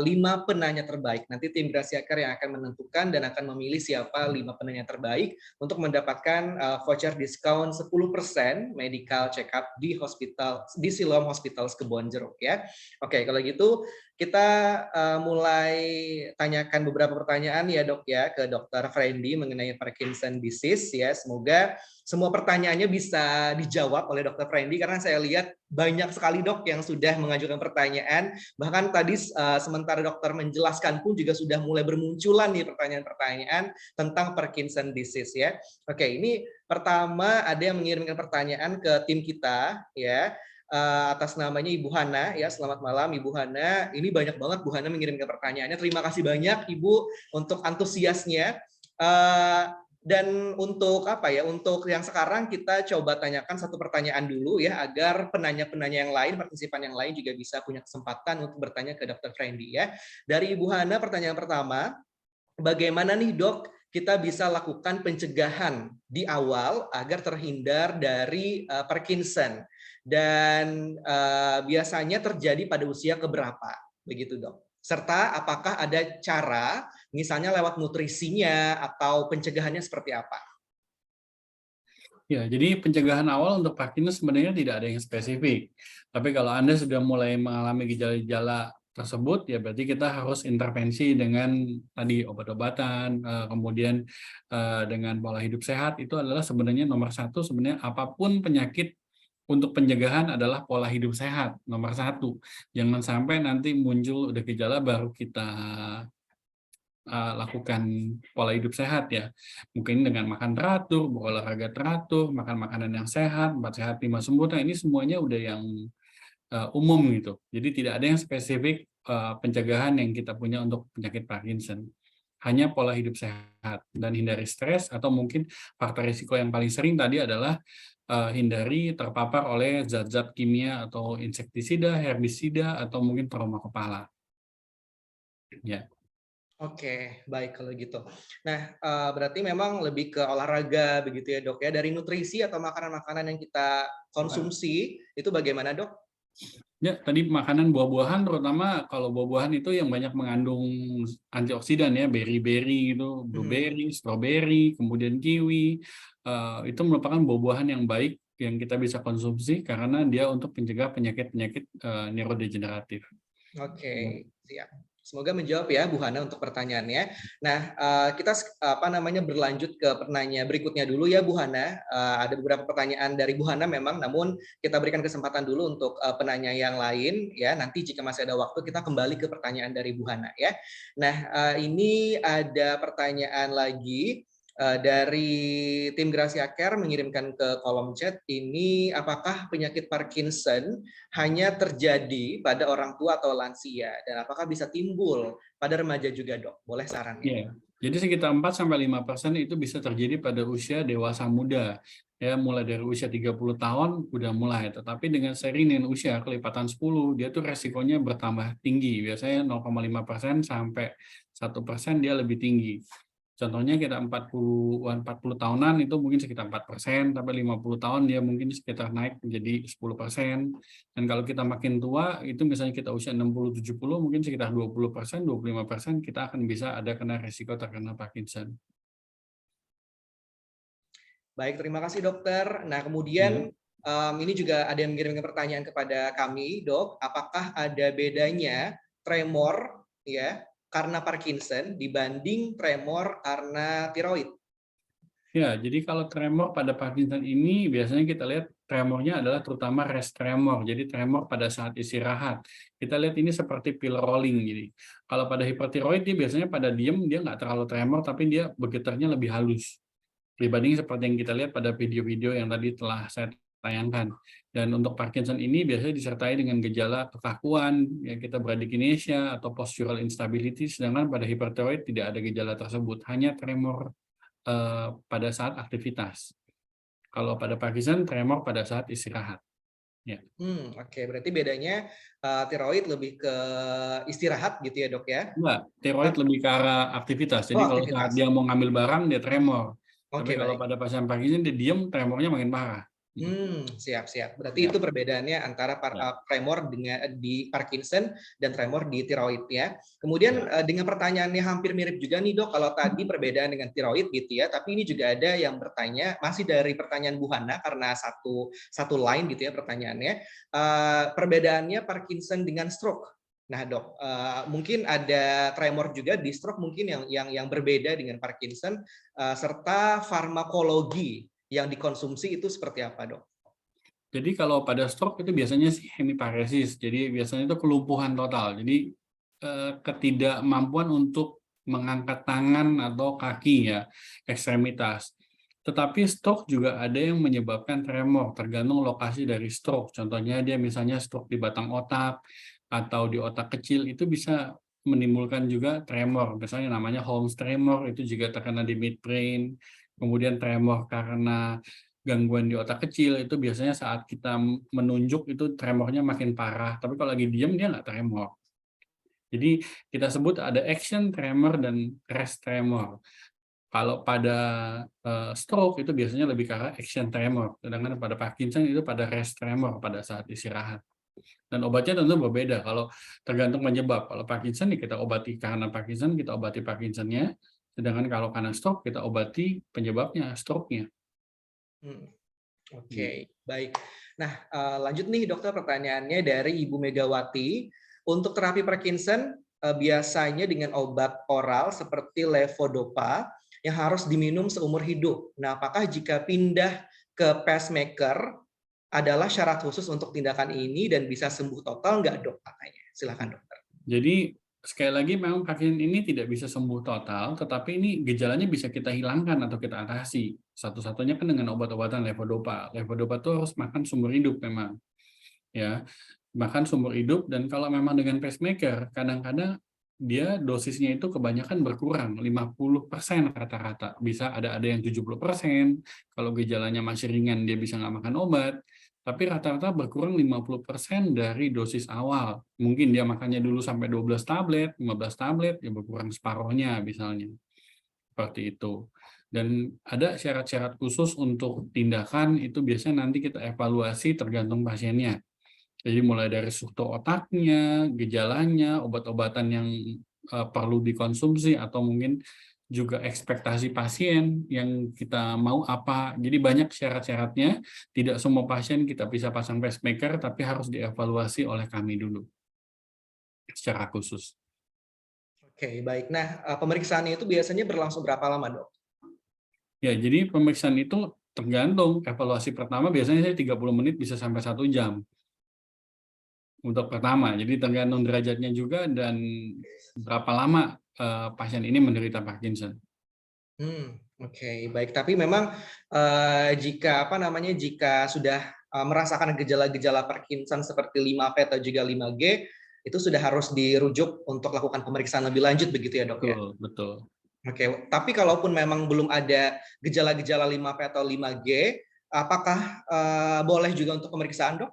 5 penanya terbaik. Nanti tim Gracia Care yang akan menentukan dan akan memilih siapa 5 penanya terbaik untuk mendapatkan voucher diskon 10% medical check-up di Siloam Hospital Kebonjeruk ya. Oke, kalau gitu kita mulai tanyakan beberapa pertanyaan ya dok ya ke Dr. Friendly mengenai Parkinson disease ya. Semoga semua pertanyaannya bisa dijawab oleh Dr. Friendly karena saya lihat banyak sekali dok yang sudah mengajukan pertanyaan. Bahkan tadi sementara dokter menjelaskan pun juga sudah mulai bermunculan nih pertanyaan-pertanyaan tentang Parkinson disease ya. Oke, ini pertama ada yang mengirimkan pertanyaan ke tim kita ya. Atas namanya Ibu Hana ya. Selamat malam Ibu Hana. Ini banyak banget Bu Hana mengirimkan pertanyaannya. Terima kasih banyak Ibu untuk antusiasnya. Dan untuk untuk yang sekarang kita coba tanyakan satu pertanyaan dulu ya agar penanya-penanya yang lain, partisipan yang lain juga bisa punya kesempatan untuk bertanya ke Dr. Friendly ya. Dari Ibu Hana pertanyaan pertama, bagaimana nih dok kita bisa lakukan pencegahan di awal agar terhindar dari Parkinson? Dan biasanya terjadi pada usia keberapa, begitu dok? Serta apakah ada cara, misalnya lewat nutrisinya atau pencegahannya seperti apa? Ya, jadi pencegahan awal untuk Parkinson sebenarnya tidak ada yang spesifik. Tapi kalau Anda sudah mulai mengalami gejala-gejala tersebut, ya berarti kita harus intervensi dengan tadi obat-obatan, kemudian dengan pola hidup sehat. Itu adalah sebenarnya nomor satu. Sebenarnya apapun penyakit, untuk pencegahan adalah pola hidup sehat, nomor satu. Jangan sampai nanti muncul udah gejala baru kita lakukan pola hidup sehat ya. Mungkin dengan makan teratur, berolahraga teratur, makan makanan yang sehat, 4 sehat 5 sempurna, ini semuanya udah yang umum gitu. Jadi tidak ada yang spesifik pencegahan yang kita punya untuk penyakit Parkinson. Hanya pola hidup sehat dan hindari stres, atau mungkin faktor risiko yang paling sering tadi adalah hindari terpapar oleh zat-zat kimia atau insektisida, herbisida, atau mungkin trauma kepala. Ya. Oke, baik kalau gitu. Nah, berarti memang lebih ke olahraga begitu ya dok ya. Dari nutrisi atau makanan-makanan yang kita konsumsi, itu bagaimana dok? Ya, tadi makanan buah-buahan, terutama kalau buah-buahan itu yang banyak mengandung antioksidan ya, berry-berry gitu, blueberry, strawberry, kemudian kiwi, itu merupakan buah-buahan yang baik yang kita bisa konsumsi karena dia untuk mencegah penyakit-penyakit neurodegeneratif. Oke, siap. Semoga menjawab ya Bu Hana untuk pertanyaannya. Nah, kita berlanjut ke pertanyaan berikutnya dulu ya Bu Hana. Ada beberapa pertanyaan dari Bu Hana memang, namun kita berikan kesempatan dulu untuk penanya yang lain ya. Nanti jika masih ada waktu kita kembali ke pertanyaan dari Bu Hana ya. Nah, ini ada pertanyaan lagi dari tim Gracia Care mengirimkan ke kolom chat ini, apakah penyakit Parkinson hanya terjadi pada orang tua atau lansia dan apakah bisa timbul pada remaja juga dok? Boleh sarannya? Yeah. Jadi sekitar 4-5% itu bisa terjadi pada usia dewasa muda. Ya, mulai dari usia 30 tahun udah mulai, tetapi dengan seiring dengan usia kelipatan 10, dia tuh resikonya bertambah tinggi. Biasanya 0,5% sampai 1% dia lebih tinggi. Contohnya kita 40 tahunan itu mungkin sekitar 4%, tapi 50 tahun dia mungkin sekitar naik menjadi 10%. Dan kalau kita makin tua, itu misalnya kita usia 60-70, mungkin sekitar 20%, 25% kita akan bisa ada kena risiko terkena Parkinson. Baik, terima kasih dokter. Nah, kemudian ini juga ada yang mengirimkan pertanyaan kepada kami, dok. Apakah ada bedanya tremor ya karena Parkinson dibanding tremor karena tiroid? Ya, jadi kalau tremor pada Parkinson ini biasanya kita lihat tremornya adalah terutama rest tremor, jadi tremor pada saat istirahat. Kita lihat ini seperti pill rolling. Jadi kalau pada hipertiroid dia biasanya pada diem, dia nggak terlalu tremor, tapi dia bergetarnya lebih halus dibanding seperti yang kita lihat pada video-video yang tadi telah saya tayangkan. Dan untuk Parkinson ini biasanya disertai dengan gejala kekakuan, ya kita bradykinesia atau postural instability, sedangkan pada hipertiroid tidak ada gejala tersebut, hanya tremor pada saat aktivitas. Kalau pada Parkinson, tremor pada saat istirahat. Ya. Oke, berarti bedanya tiroid lebih ke istirahat gitu ya dok ya? Enggak, tiroid lebih ke arah aktivitas. Jadi kalau saat dia mau ngambil barang, dia tremor. Tapi kalau pada pasien Parkinson, dia diem, tremornya makin parah. Siap. Berarti itu perbedaannya antara tremor di Parkinson dan tremor di tiroid ya. Kemudian dengan pertanyaannya hampir mirip juga nih dok, kalau tadi perbedaan dengan tiroid gitu ya, tapi ini juga ada yang bertanya, masih dari pertanyaan Bu Hana karena satu line gitu ya pertanyaannya, perbedaannya Parkinson dengan stroke. Nah dok, mungkin ada tremor juga di stroke mungkin yang berbeda dengan Parkinson, serta farmakologi yang dikonsumsi itu seperti apa dok? Jadi kalau pada stroke itu biasanya sih hemiparesis, jadi biasanya itu kelumpuhan total. Jadi ketidakmampuan untuk mengangkat tangan atau kaki ya, ekstremitas. Tetapi stroke juga ada yang menyebabkan tremor, tergantung lokasi dari stroke. Contohnya dia misalnya stroke di batang otak atau di otak kecil, itu bisa menimbulkan juga tremor. Misalnya namanya Holmes tremor, itu juga terkena di midbrain. Kemudian tremor karena gangguan di otak kecil, itu biasanya saat kita menunjuk itu tremornya makin parah. Tapi kalau lagi diem dia nggak tremor. Jadi kita sebut ada action tremor dan rest tremor. Kalau pada stroke itu biasanya lebih ke arah action tremor, sedangkan pada Parkinson itu pada rest tremor pada saat istirahat. Dan obatnya tentu berbeda. Kalau tergantung penyebab. Kalau Parkinson kita obati karena Parkinson, kita obati Parkinsonnya. Sedangkan kalau karena stroke kita obati penyebabnya, stroke-nya. Oke, baik. Nah, lanjut nih dokter, pertanyaannya dari Ibu Megawati. Untuk terapi Parkinson biasanya dengan obat oral seperti levodopa yang harus diminum seumur hidup. Nah, apakah jika pindah ke pacemaker adalah syarat khusus untuk tindakan ini dan bisa sembuh total nggak dok? Katanya. Silakan dokter. Jadi sekali lagi memang Parkinson ini tidak bisa sembuh total, tetapi ini gejalanya bisa kita hilangkan atau kita atasi. Satu-satunya kan dengan obat-obatan levodopa. Levodopa itu harus makan seumur hidup memang. Ya, makan seumur hidup, dan kalau memang dengan pacemaker, kadang-kadang dia dosisnya itu kebanyakan berkurang, 50% rata-rata. Bisa ada yang 70%, kalau gejalanya masih ringan dia bisa nggak makan obat, tapi rata-rata berkurang 50% dari dosis awal. Mungkin dia makannya dulu sampai 12 tablet, 15 tablet, ya berkurang separuhnya misalnya. Seperti itu. Dan ada syarat-syarat khusus untuk tindakan, itu biasanya nanti kita evaluasi tergantung pasiennya. Jadi mulai dari struktur otaknya, gejalanya, obat-obatan yang perlu dikonsumsi, atau mungkin juga ekspektasi pasien yang kita mau apa. Jadi banyak syarat-syaratnya, tidak semua pasien kita bisa pasang pacemaker, tapi harus dievaluasi oleh kami dulu secara khusus. Oke, baik. Nah, pemeriksaannya itu biasanya berlangsung berapa lama, Dok? Ya, jadi pemeriksaan itu tergantung. Evaluasi pertama biasanya saya 30 menit bisa sampai 1 jam. Untuk pertama, jadi tergantung derajatnya juga dan berapa lama pasien ini menderita Parkinson. Oke, baik. Tapi memang jika sudah merasakan gejala-gejala Parkinson seperti 5P atau juga 5G, itu sudah harus dirujuk untuk lakukan pemeriksaan lebih lanjut begitu ya, Dok ya? Betul. Oke, tapi kalaupun memang belum ada gejala-gejala 5P atau 5G, apakah boleh juga untuk pemeriksaan, Dok?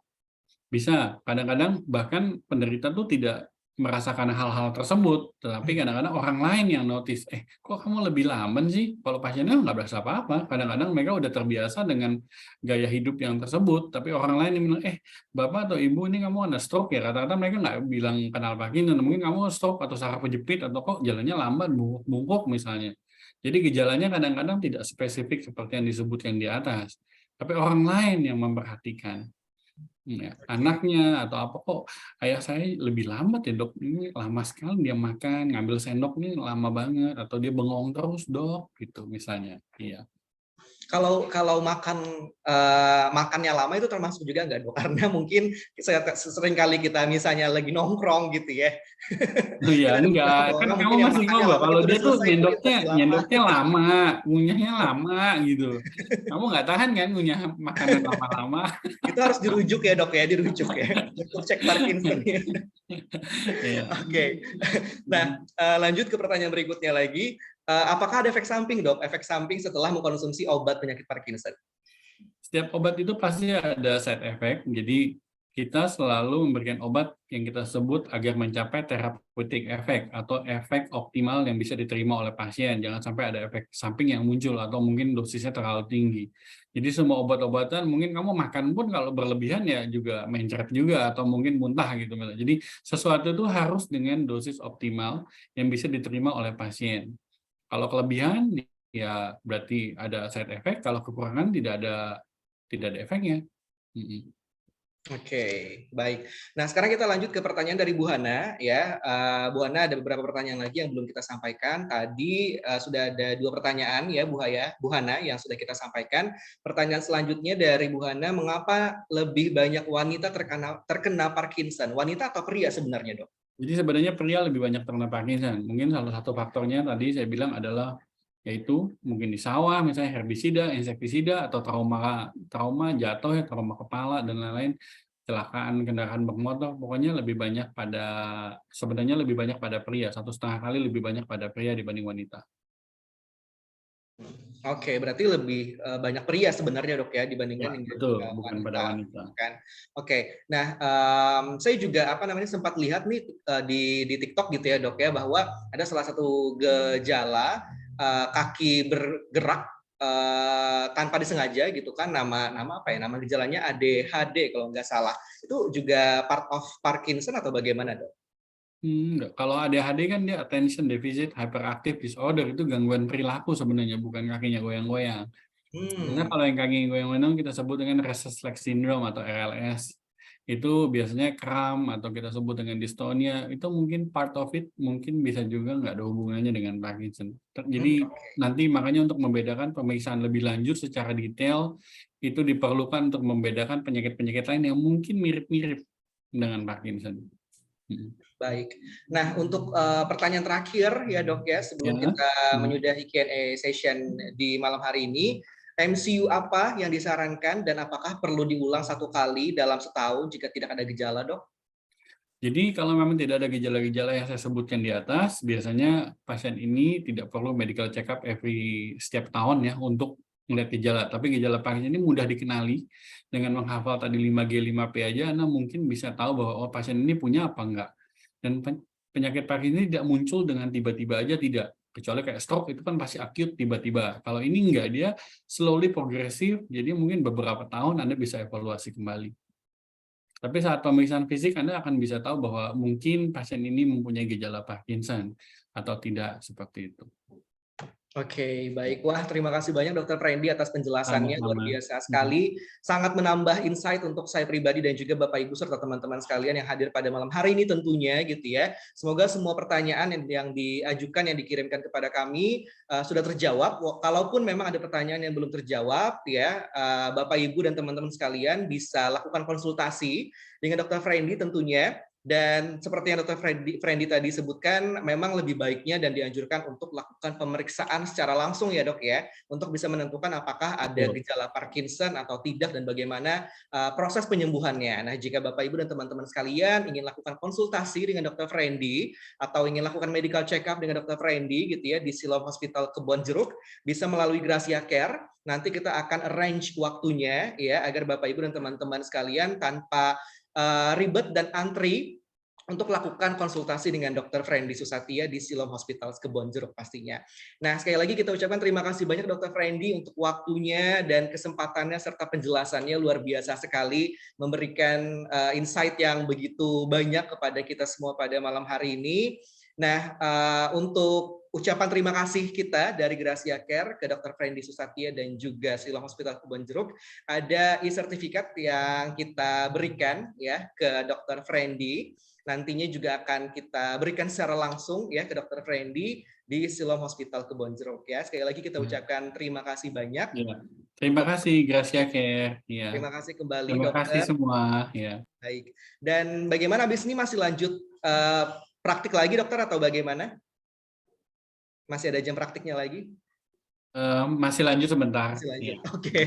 Bisa, kadang-kadang bahkan penderita tuh tidak merasakan hal-hal tersebut, tetapi kadang-kadang orang lain yang notice, kok kamu lebih lamban sih? Kalau pasiennya nggak berasa apa-apa, kadang-kadang mereka udah terbiasa dengan gaya hidup yang tersebut, tapi orang lain yang bilang, Bapak atau Ibu ini kamu ada stroke ya? Rata-rata mereka nggak bilang kenal Parkinson, mungkin kamu stroke atau saraf kejepit, atau kok jalannya lamban, bungkuk misalnya. Jadi gejalanya kadang-kadang tidak spesifik seperti yang disebutkan di atas, tapi orang lain yang memperhatikan. Ya, anaknya atau apa, kok ayah saya lebih lambat ya, Dok, ini lama sekali dia makan, ngambil sendok nih lama banget, atau dia bengong terus, Dok, gitu misalnya. Iya. Kalau makannya lama itu termasuk juga nggak, Dok? Karena mungkin sering kali kita misalnya lagi nongkrong gitu ya. Oh iya, enggak. Kan kamu masih ngobrol. Kalau dia tuh nyendoknya lama, ngunyahnya lama gitu. Kamu nggak tahan kan ngunyah makanan lama-lama. Itu harus dirujuk ya, Dok ya, dirujuk ya untuk cek Parkinson. Oke. Nah, lanjut ke pertanyaan berikutnya lagi. Apakah ada efek samping, Dok? Efek samping setelah mengkonsumsi obat penyakit Parkinson? Setiap obat itu pasti ada side effect. Jadi kita selalu memberikan obat yang kita sebut agar mencapai therapeutic effect atau efek optimal yang bisa diterima oleh pasien. Jangan sampai ada efek samping yang muncul atau mungkin dosisnya terlalu tinggi. Jadi semua obat-obatan mungkin kamu makan pun kalau berlebihan ya juga mencret juga atau mungkin muntah gitu. Jadi sesuatu itu harus dengan dosis optimal yang bisa diterima oleh pasien. Kalau kelebihan ya berarti ada side effect, kalau kekurangan tidak ada efeknya. Oke, baik. Nah, sekarang kita lanjut ke pertanyaan dari Bu Hana ya. Bu Hana, ada beberapa pertanyaan lagi yang belum kita sampaikan. Tadi sudah ada 2 pertanyaan ya Bu Hana yang sudah kita sampaikan. Pertanyaan selanjutnya dari Bu Hana, mengapa lebih banyak wanita terkena Parkinson? Wanita atau pria sebenarnya, Dok? Jadi sebenarnya pria lebih banyak terkena Parkinson. Mungkin salah satu faktornya tadi saya bilang adalah yaitu mungkin di sawah, misalnya herbisida, insektisida, atau trauma jatuh ya, trauma kepala dan lain-lain, kecelakaan kendaraan bermotor, pokoknya sebenarnya lebih banyak pada pria, 1,5 kali lebih banyak pada pria dibanding wanita. Oke, berarti lebih banyak pria sebenarnya, Dok ya, dibandingkan betul, bukan pada wanita. Kan? Oke, nah saya juga sempat lihat nih di TikTok gitu ya, Dok ya, bahwa ada salah satu gejala kaki bergerak tanpa disengaja gitu kan, nama gejalanya ADHD kalau nggak salah. Itu juga part of Parkinson atau bagaimana, Dok? Enggak. Kalau ADHD kan dia attention deficit hyperactive disorder, itu gangguan perilaku sebenarnya, bukan kakinya goyang-goyang. Karena kalau yang kaki goyang-goyang kita sebut dengan restless leg syndrome atau RLS. Itu biasanya kram atau kita sebut dengan dystonia, itu mungkin part of it, mungkin bisa juga nggak ada hubungannya dengan Parkinson. Jadi nanti makanya untuk membedakan pemeriksaan lebih lanjut secara detail, itu diperlukan untuk membedakan penyakit-penyakit lain yang mungkin mirip-mirip dengan Parkinson. Baik. Nah, untuk pertanyaan terakhir ya dok ya, sebelum Ya. kita menyudahi Q&A session di malam hari ini, MCU apa yang disarankan dan apakah perlu diulang 1 kali dalam setahun jika tidak ada gejala, dok? Jadi kalau memang tidak ada gejala-gejala yang saya sebutkan di atas, biasanya pasien ini tidak perlu medical check up setiap tahun ya untuk melihat gejala. Tapi gejala pasien ini mudah dikenali dengan menghafal tadi 5G, 5P aja, Anda mungkin bisa tahu bahwa oh, pasien ini punya apa enggak. Dan penyakit Parkinson ini tidak muncul dengan tiba-tiba aja, tidak. Kecuali kayak stroke itu kan pasti akut tiba-tiba. Kalau ini enggak, dia slowly progresif, jadi mungkin beberapa tahun Anda bisa evaluasi kembali. Tapi saat pemeriksaan fisik Anda akan bisa tahu bahwa mungkin pasien ini mempunyai gejala Parkinson atau tidak, seperti itu. Oke, baik. Wah, terima kasih banyak Dr. Frendy atas penjelasannya, luar Sama-sama. biasa sekali. Sangat menambah insight untuk saya pribadi dan juga Bapak Ibu serta teman-teman sekalian yang hadir pada malam hari ini tentunya gitu ya. Semoga semua pertanyaan yang diajukan, yang dikirimkan kepada kami sudah terjawab. Kalaupun memang ada pertanyaan yang belum terjawab ya, Bapak Ibu dan teman-teman sekalian bisa lakukan konsultasi dengan Dr. Frendy tentunya. Dan seperti yang Dr. Frendy tadi sebutkan, memang lebih baiknya dan dianjurkan untuk lakukan pemeriksaan secara langsung ya dok ya, untuk bisa menentukan apakah ada gejala Parkinson atau tidak dan bagaimana proses penyembuhannya. Nah, jika Bapak Ibu dan teman-teman sekalian ingin lakukan konsultasi dengan Dr. Frendy atau ingin lakukan medical check up dengan Dr. Frendy gitu ya di Siloam Hospital Kebonjeruk, bisa melalui Gracia Care. Nanti kita akan arrange waktunya ya agar Bapak Ibu dan teman-teman sekalian tanpa ribet dan antri untuk lakukan konsultasi dengan Dr. Frendy Susatia di Siloam Hospital Kebonjeruk pastinya. Nah, sekali lagi kita ucapkan terima kasih banyak Dr. Frendy untuk waktunya dan kesempatannya serta penjelasannya, luar biasa sekali, memberikan insight yang begitu banyak kepada kita semua pada malam hari ini. Nah, untuk ucapan terima kasih kita dari Gracia Care ke Dr. Frendy Susatia dan juga Siloam Hospital Kebonjeruk, ada e-sertifikat yang kita berikan ya ke Dr. Frendy. Nantinya juga akan kita berikan secara langsung ya ke Dr. Frendy di Siloam Hospital Kebonjeruk ya. Sekali lagi kita ucapkan terima kasih banyak. Ya. Terima kasih Gracia Care. Ya. Terima kasih kembali Terima dokter. kasih semua. Ya. Baik. Dan bagaimana habis ini masih lanjut praktik lagi dokter atau bagaimana? Masih ada jam praktiknya lagi? Masih lanjut sebentar. Masih lanjut. Ya. Oke.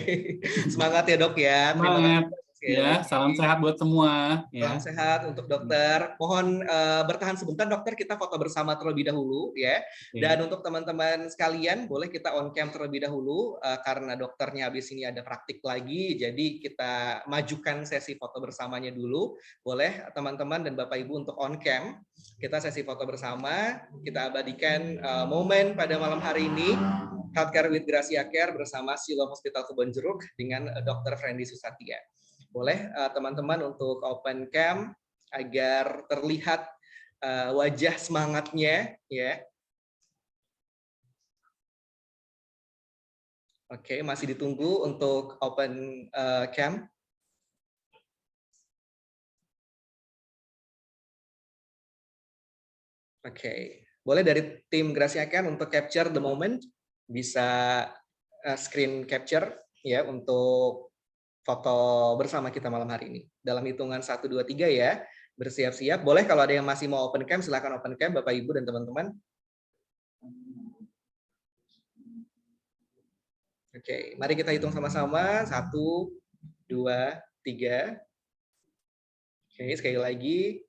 Semangat ya dok ya. Terima kasih. Ya, salam sehat buat semua. Salam sehat untuk dokter. Mohon bertahan sebentar dokter, kita foto bersama terlebih dahulu ya. Dan untuk teman-teman sekalian, boleh kita on cam terlebih dahulu karena dokternya habis ini ada praktik lagi. Jadi kita majukan sesi foto bersamanya dulu. Boleh teman-teman dan Bapak Ibu untuk on cam. Kita sesi foto bersama. Kita abadikan momen pada malam hari ini. Healthcare with Gracia Care bersama Siloam Hospital Kebonjeruk dengan Dr. Frendy Susatia. Boleh teman-teman untuk open cam agar terlihat wajah semangatnya ya. Oke, masih ditunggu untuk open cam. Oke, boleh dari tim Gracia Care untuk capture the moment, bisa screen capture ya untuk foto bersama kita malam hari ini. Dalam hitungan 1, 2, 3 ya. Bersiap-siap. Boleh kalau ada yang masih mau open cam, silakan open cam Bapak Ibu dan teman-teman. Oke, mari kita hitung sama-sama. 1, 2, 3. Oke, sekali lagi.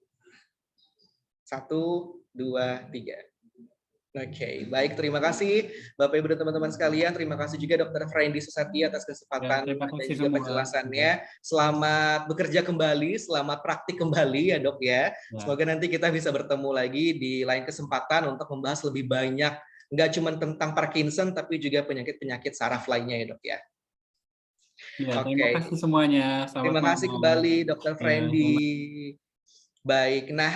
1, 2, 3. Oke, baik. Terima kasih Bapak Ibu dan teman-teman sekalian. Terima kasih juga Dr. Frendy Susatia atas kesempatan dan juga penjelasannya. Selamat bekerja kembali, selamat praktik kembali ya dok ya. Semoga nanti kita bisa bertemu lagi di lain kesempatan untuk membahas lebih banyak, nggak cuma tentang Parkinson, tapi juga penyakit-penyakit saraf lainnya ya dok ya. Terima kasih semuanya. Terima kasih kembali Dr. Frendy. Baik, nah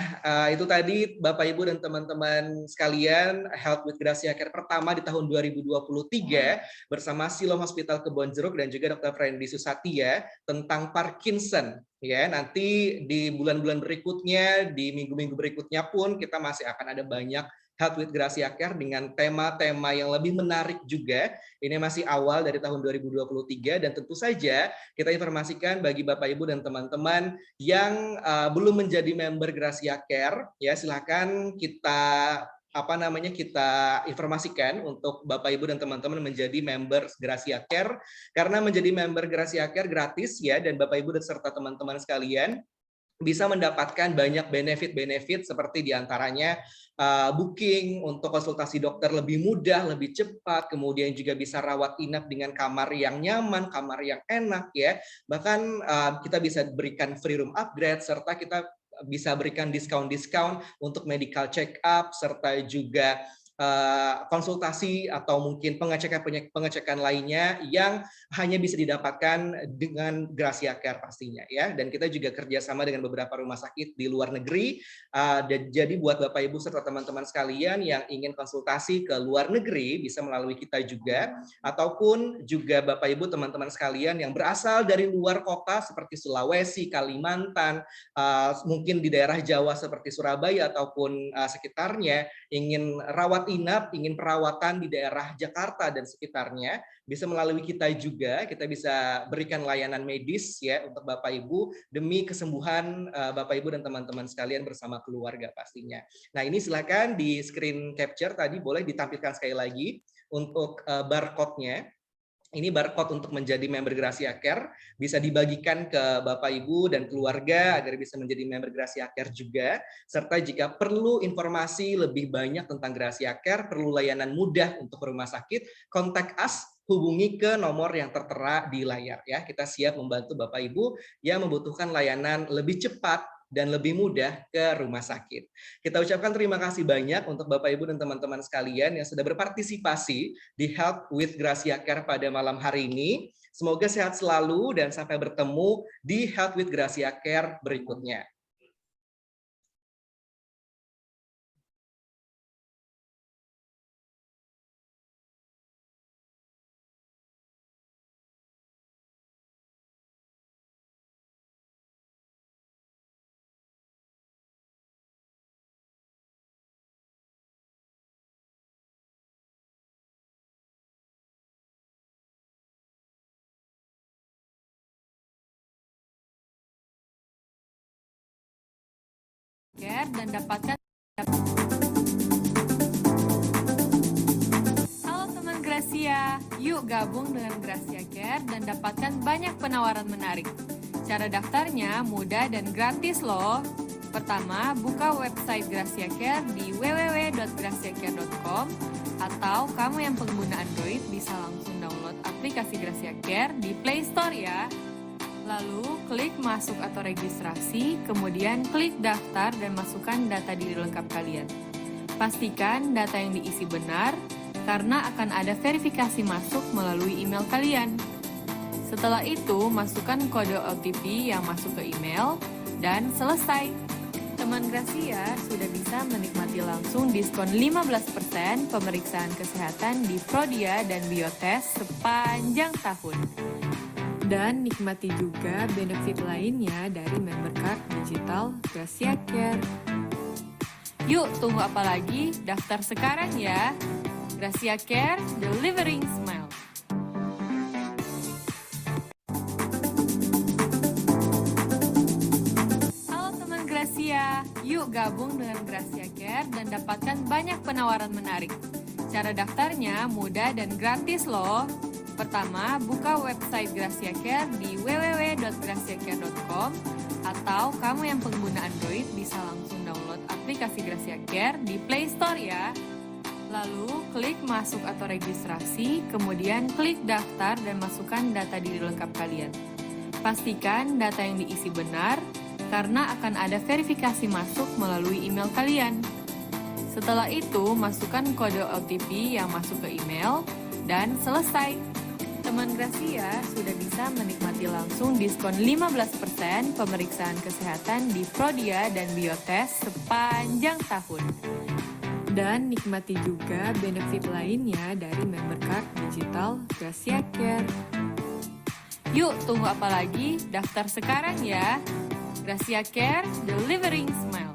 itu tadi Bapak Ibu dan teman-teman sekalian, Health with Gracia Care pertama di tahun 2023 bersama Siloam Hospital Kebonjeruk dan juga Dr. Frendy Susatia tentang Parkinson. Ya, nanti di bulan-bulan berikutnya, di minggu-minggu berikutnya pun kita masih akan ada banyak Health with Gracia Care dengan tema-tema yang lebih menarik juga. Ini masih awal dari tahun 2023 dan tentu saja kita informasikan bagi Bapak Ibu dan teman-teman yang belum menjadi member Gracia Care, ya silakan kita kita informasikan untuk Bapak Ibu dan teman-teman menjadi member Gracia Care, karena menjadi member Gracia Care gratis ya, dan Bapak Ibu dan serta teman-teman sekalian bisa mendapatkan banyak benefit-benefit seperti diantaranya booking untuk konsultasi dokter lebih mudah, lebih cepat, kemudian juga bisa rawat inap dengan kamar yang nyaman, kamar yang enak ya, bahkan kita bisa berikan free room upgrade, serta kita bisa berikan diskon-diskon untuk medical check up, serta juga konsultasi atau mungkin pengecekan lainnya yang hanya bisa didapatkan dengan Gracia Care pastinya ya. Dan kita juga kerjasama dengan beberapa rumah sakit di luar negeri. Jadi buat Bapak Ibu serta teman-teman sekalian yang ingin konsultasi ke luar negeri bisa melalui kita juga, ataupun juga Bapak Ibu teman-teman sekalian yang berasal dari luar kota seperti Sulawesi, Kalimantan, mungkin di daerah Jawa seperti Surabaya ataupun sekitarnya, ingin rawat inap, ingin perawatan di daerah Jakarta dan sekitarnya, bisa melalui kita juga. Kita bisa berikan layanan medis ya untuk Bapak Ibu demi kesembuhan Bapak Ibu dan teman-teman sekalian bersama keluarga pastinya. Nah, ini silakan di screen capture tadi, boleh ditampilkan sekali lagi untuk barcode-nya. Ini barcode untuk menjadi member Gracia Care, bisa dibagikan ke Bapak Ibu dan keluarga agar bisa menjadi member Gracia Care juga. Serta jika perlu informasi lebih banyak tentang Gracia Care, perlu layanan mudah untuk rumah sakit, kontak us, hubungi ke nomor yang tertera di layar ya. Kita siap membantu Bapak Ibu yang membutuhkan layanan lebih cepat dan lebih mudah ke rumah sakit. Kita ucapkan terima kasih banyak untuk Bapak Ibu dan teman-teman sekalian yang sudah berpartisipasi di Health with Gracia Care pada malam hari ini. Semoga sehat selalu dan sampai bertemu di Health with Gracia Care berikutnya. Dan dapatkan. Halo teman Gracia, yuk gabung dengan Gracia Care dan dapatkan banyak penawaran menarik. Cara daftarnya mudah dan gratis loh. Pertama, buka website Gracia Care di www.graciacare.com, atau kamu yang pengguna Android bisa langsung download aplikasi Gracia Care di Play Store ya. Lalu klik masuk atau registrasi, kemudian klik daftar dan masukkan data diri lengkap kalian. Pastikan data yang diisi benar, karena akan ada verifikasi masuk melalui email kalian. Setelah itu, masukkan kode OTP yang masuk ke email, dan selesai. Teman Gracia sudah bisa menikmati langsung diskon 15% pemeriksaan kesehatan di Prodia dan Biotest sepanjang tahun. Dan nikmati juga benefit lainnya dari member card digital Gracia Care. Yuk, tunggu apa lagi? Daftar sekarang ya. Gracia Care, delivering smile. Halo teman Gracia, yuk gabung dengan Gracia Care dan dapatkan banyak penawaran menarik. Cara daftarnya mudah dan gratis loh. Pertama, buka website Gracia Care di www.graciacare.com, atau kamu yang pengguna Android bisa langsung download aplikasi Gracia Care di Play Store ya. Lalu klik masuk atau registrasi, kemudian klik daftar dan masukkan data diri lengkap kalian. Pastikan data yang diisi benar, karena akan ada verifikasi masuk melalui email kalian. Setelah itu, masukkan kode OTP yang masuk ke email, dan selesai. Teman Gracia sudah bisa menikmati langsung diskon 15% pemeriksaan kesehatan di Prodia dan Biotest sepanjang tahun. Dan nikmati juga benefit lainnya dari member card digital Gracia Care. Yuk, tunggu apa lagi? Daftar sekarang ya. Gracia Care, delivering smile.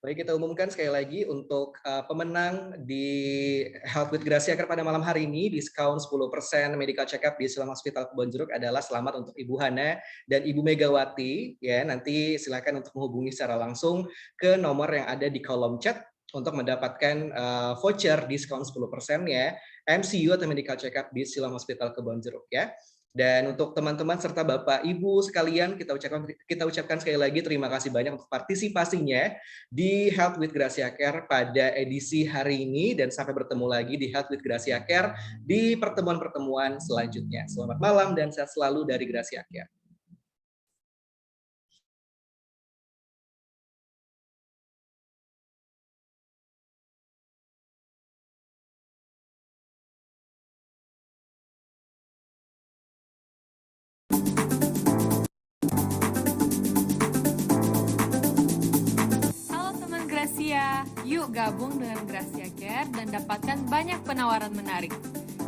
Baik, kita umumkan sekali lagi untuk pemenang di Health with Gracia Care pada malam hari ini, diskon 10% medical check-up di Siloam Hospital Kebonjeruk adalah selamat untuk Ibu Hana dan Ibu Megawati. Ya, nanti silakan untuk menghubungi secara langsung ke nomor yang ada di kolom chat untuk mendapatkan voucher diskon 10% ya, MCU atau medical check-up di Siloam Hospital Kebonjeruk ya. Dan untuk teman-teman serta Bapak Ibu sekalian, kita ucapkan sekali lagi terima kasih banyak untuk partisipasinya di Health with Gracia Care pada edisi hari ini, dan sampai bertemu lagi di Health with Gracia Care di pertemuan-pertemuan selanjutnya. Selamat malam dan sehat selalu dari Gracia Care. Yuk gabung dengan Gracia Care dan dapatkan banyak penawaran menarik.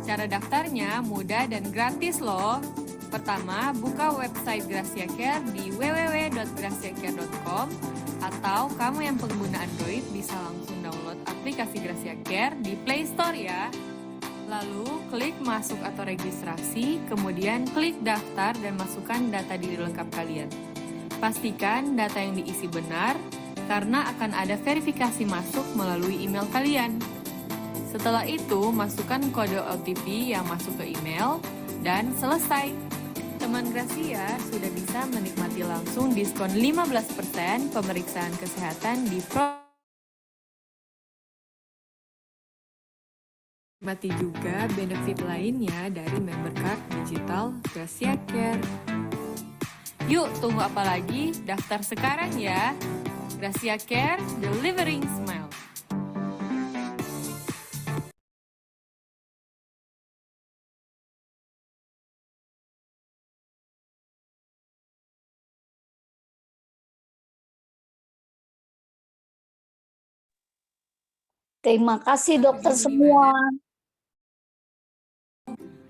Cara daftarnya mudah dan gratis loh. Pertama, buka website Gracia Care di www.graciacare.com, atau kamu yang pengguna Android bisa langsung download aplikasi Gracia Care di Play Store ya. Lalu klik masuk atau registrasi, kemudian klik daftar dan masukkan data diri lengkap kalian. Pastikan data yang diisi benar, karena akan ada verifikasi masuk melalui email kalian. Setelah itu, masukkan kode OTP yang masuk ke email, dan selesai. Teman Gracia sudah bisa menikmati langsung diskon 15% pemeriksaan kesehatan di Nikmati juga benefit lainnya dari member card digital Gracia Care. Yuk, tunggu apa lagi? Daftar sekarang ya! Gracia Care, delivering smile. Terima kasih dokter semua.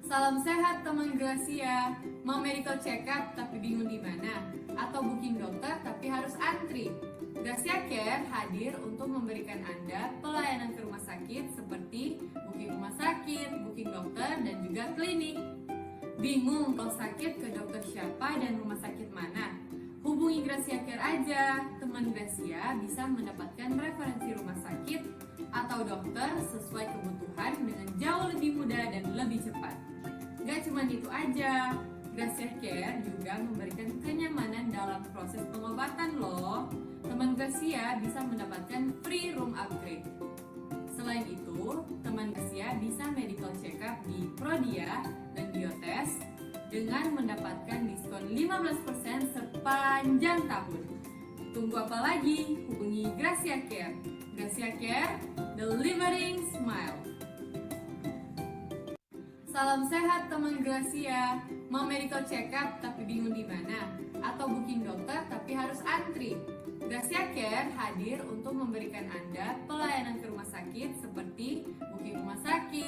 Salam sehat teman Gracia. Mau medical check-up tapi bingung di mana? Atau booking dokter tapi harus antri? Gracia Care hadir untuk memberikan Anda pelayanan ke rumah sakit seperti booking rumah sakit, booking dokter, dan juga klinik. Bingung kalau sakit ke dokter siapa dan rumah sakit mana? Hubungi Gracia Care aja. Teman Gracia bisa mendapatkan referensi rumah sakit atau dokter sesuai kebutuhan dengan jauh lebih mudah dan lebih cepat. Gak cuma itu aja, Gracia Care juga memberikan kenyamanan dalam proses pengobatan loh. Teman Gracia bisa mendapatkan free room upgrade. Selain itu, teman Gracia bisa medical check-up di Prodia dan Biotest dengan mendapatkan diskon 15% sepanjang tahun. Tunggu apa lagi? Hubungi Gracia Care. Gracia Care, delivering smile. Salam sehat teman Gracia. Mau medical check-up tapi bingung di mana? Atau booking dokter tapi harus antri? Gracia Care hadir untuk memberikan Anda pelayanan ke rumah sakit seperti booking rumah sakit,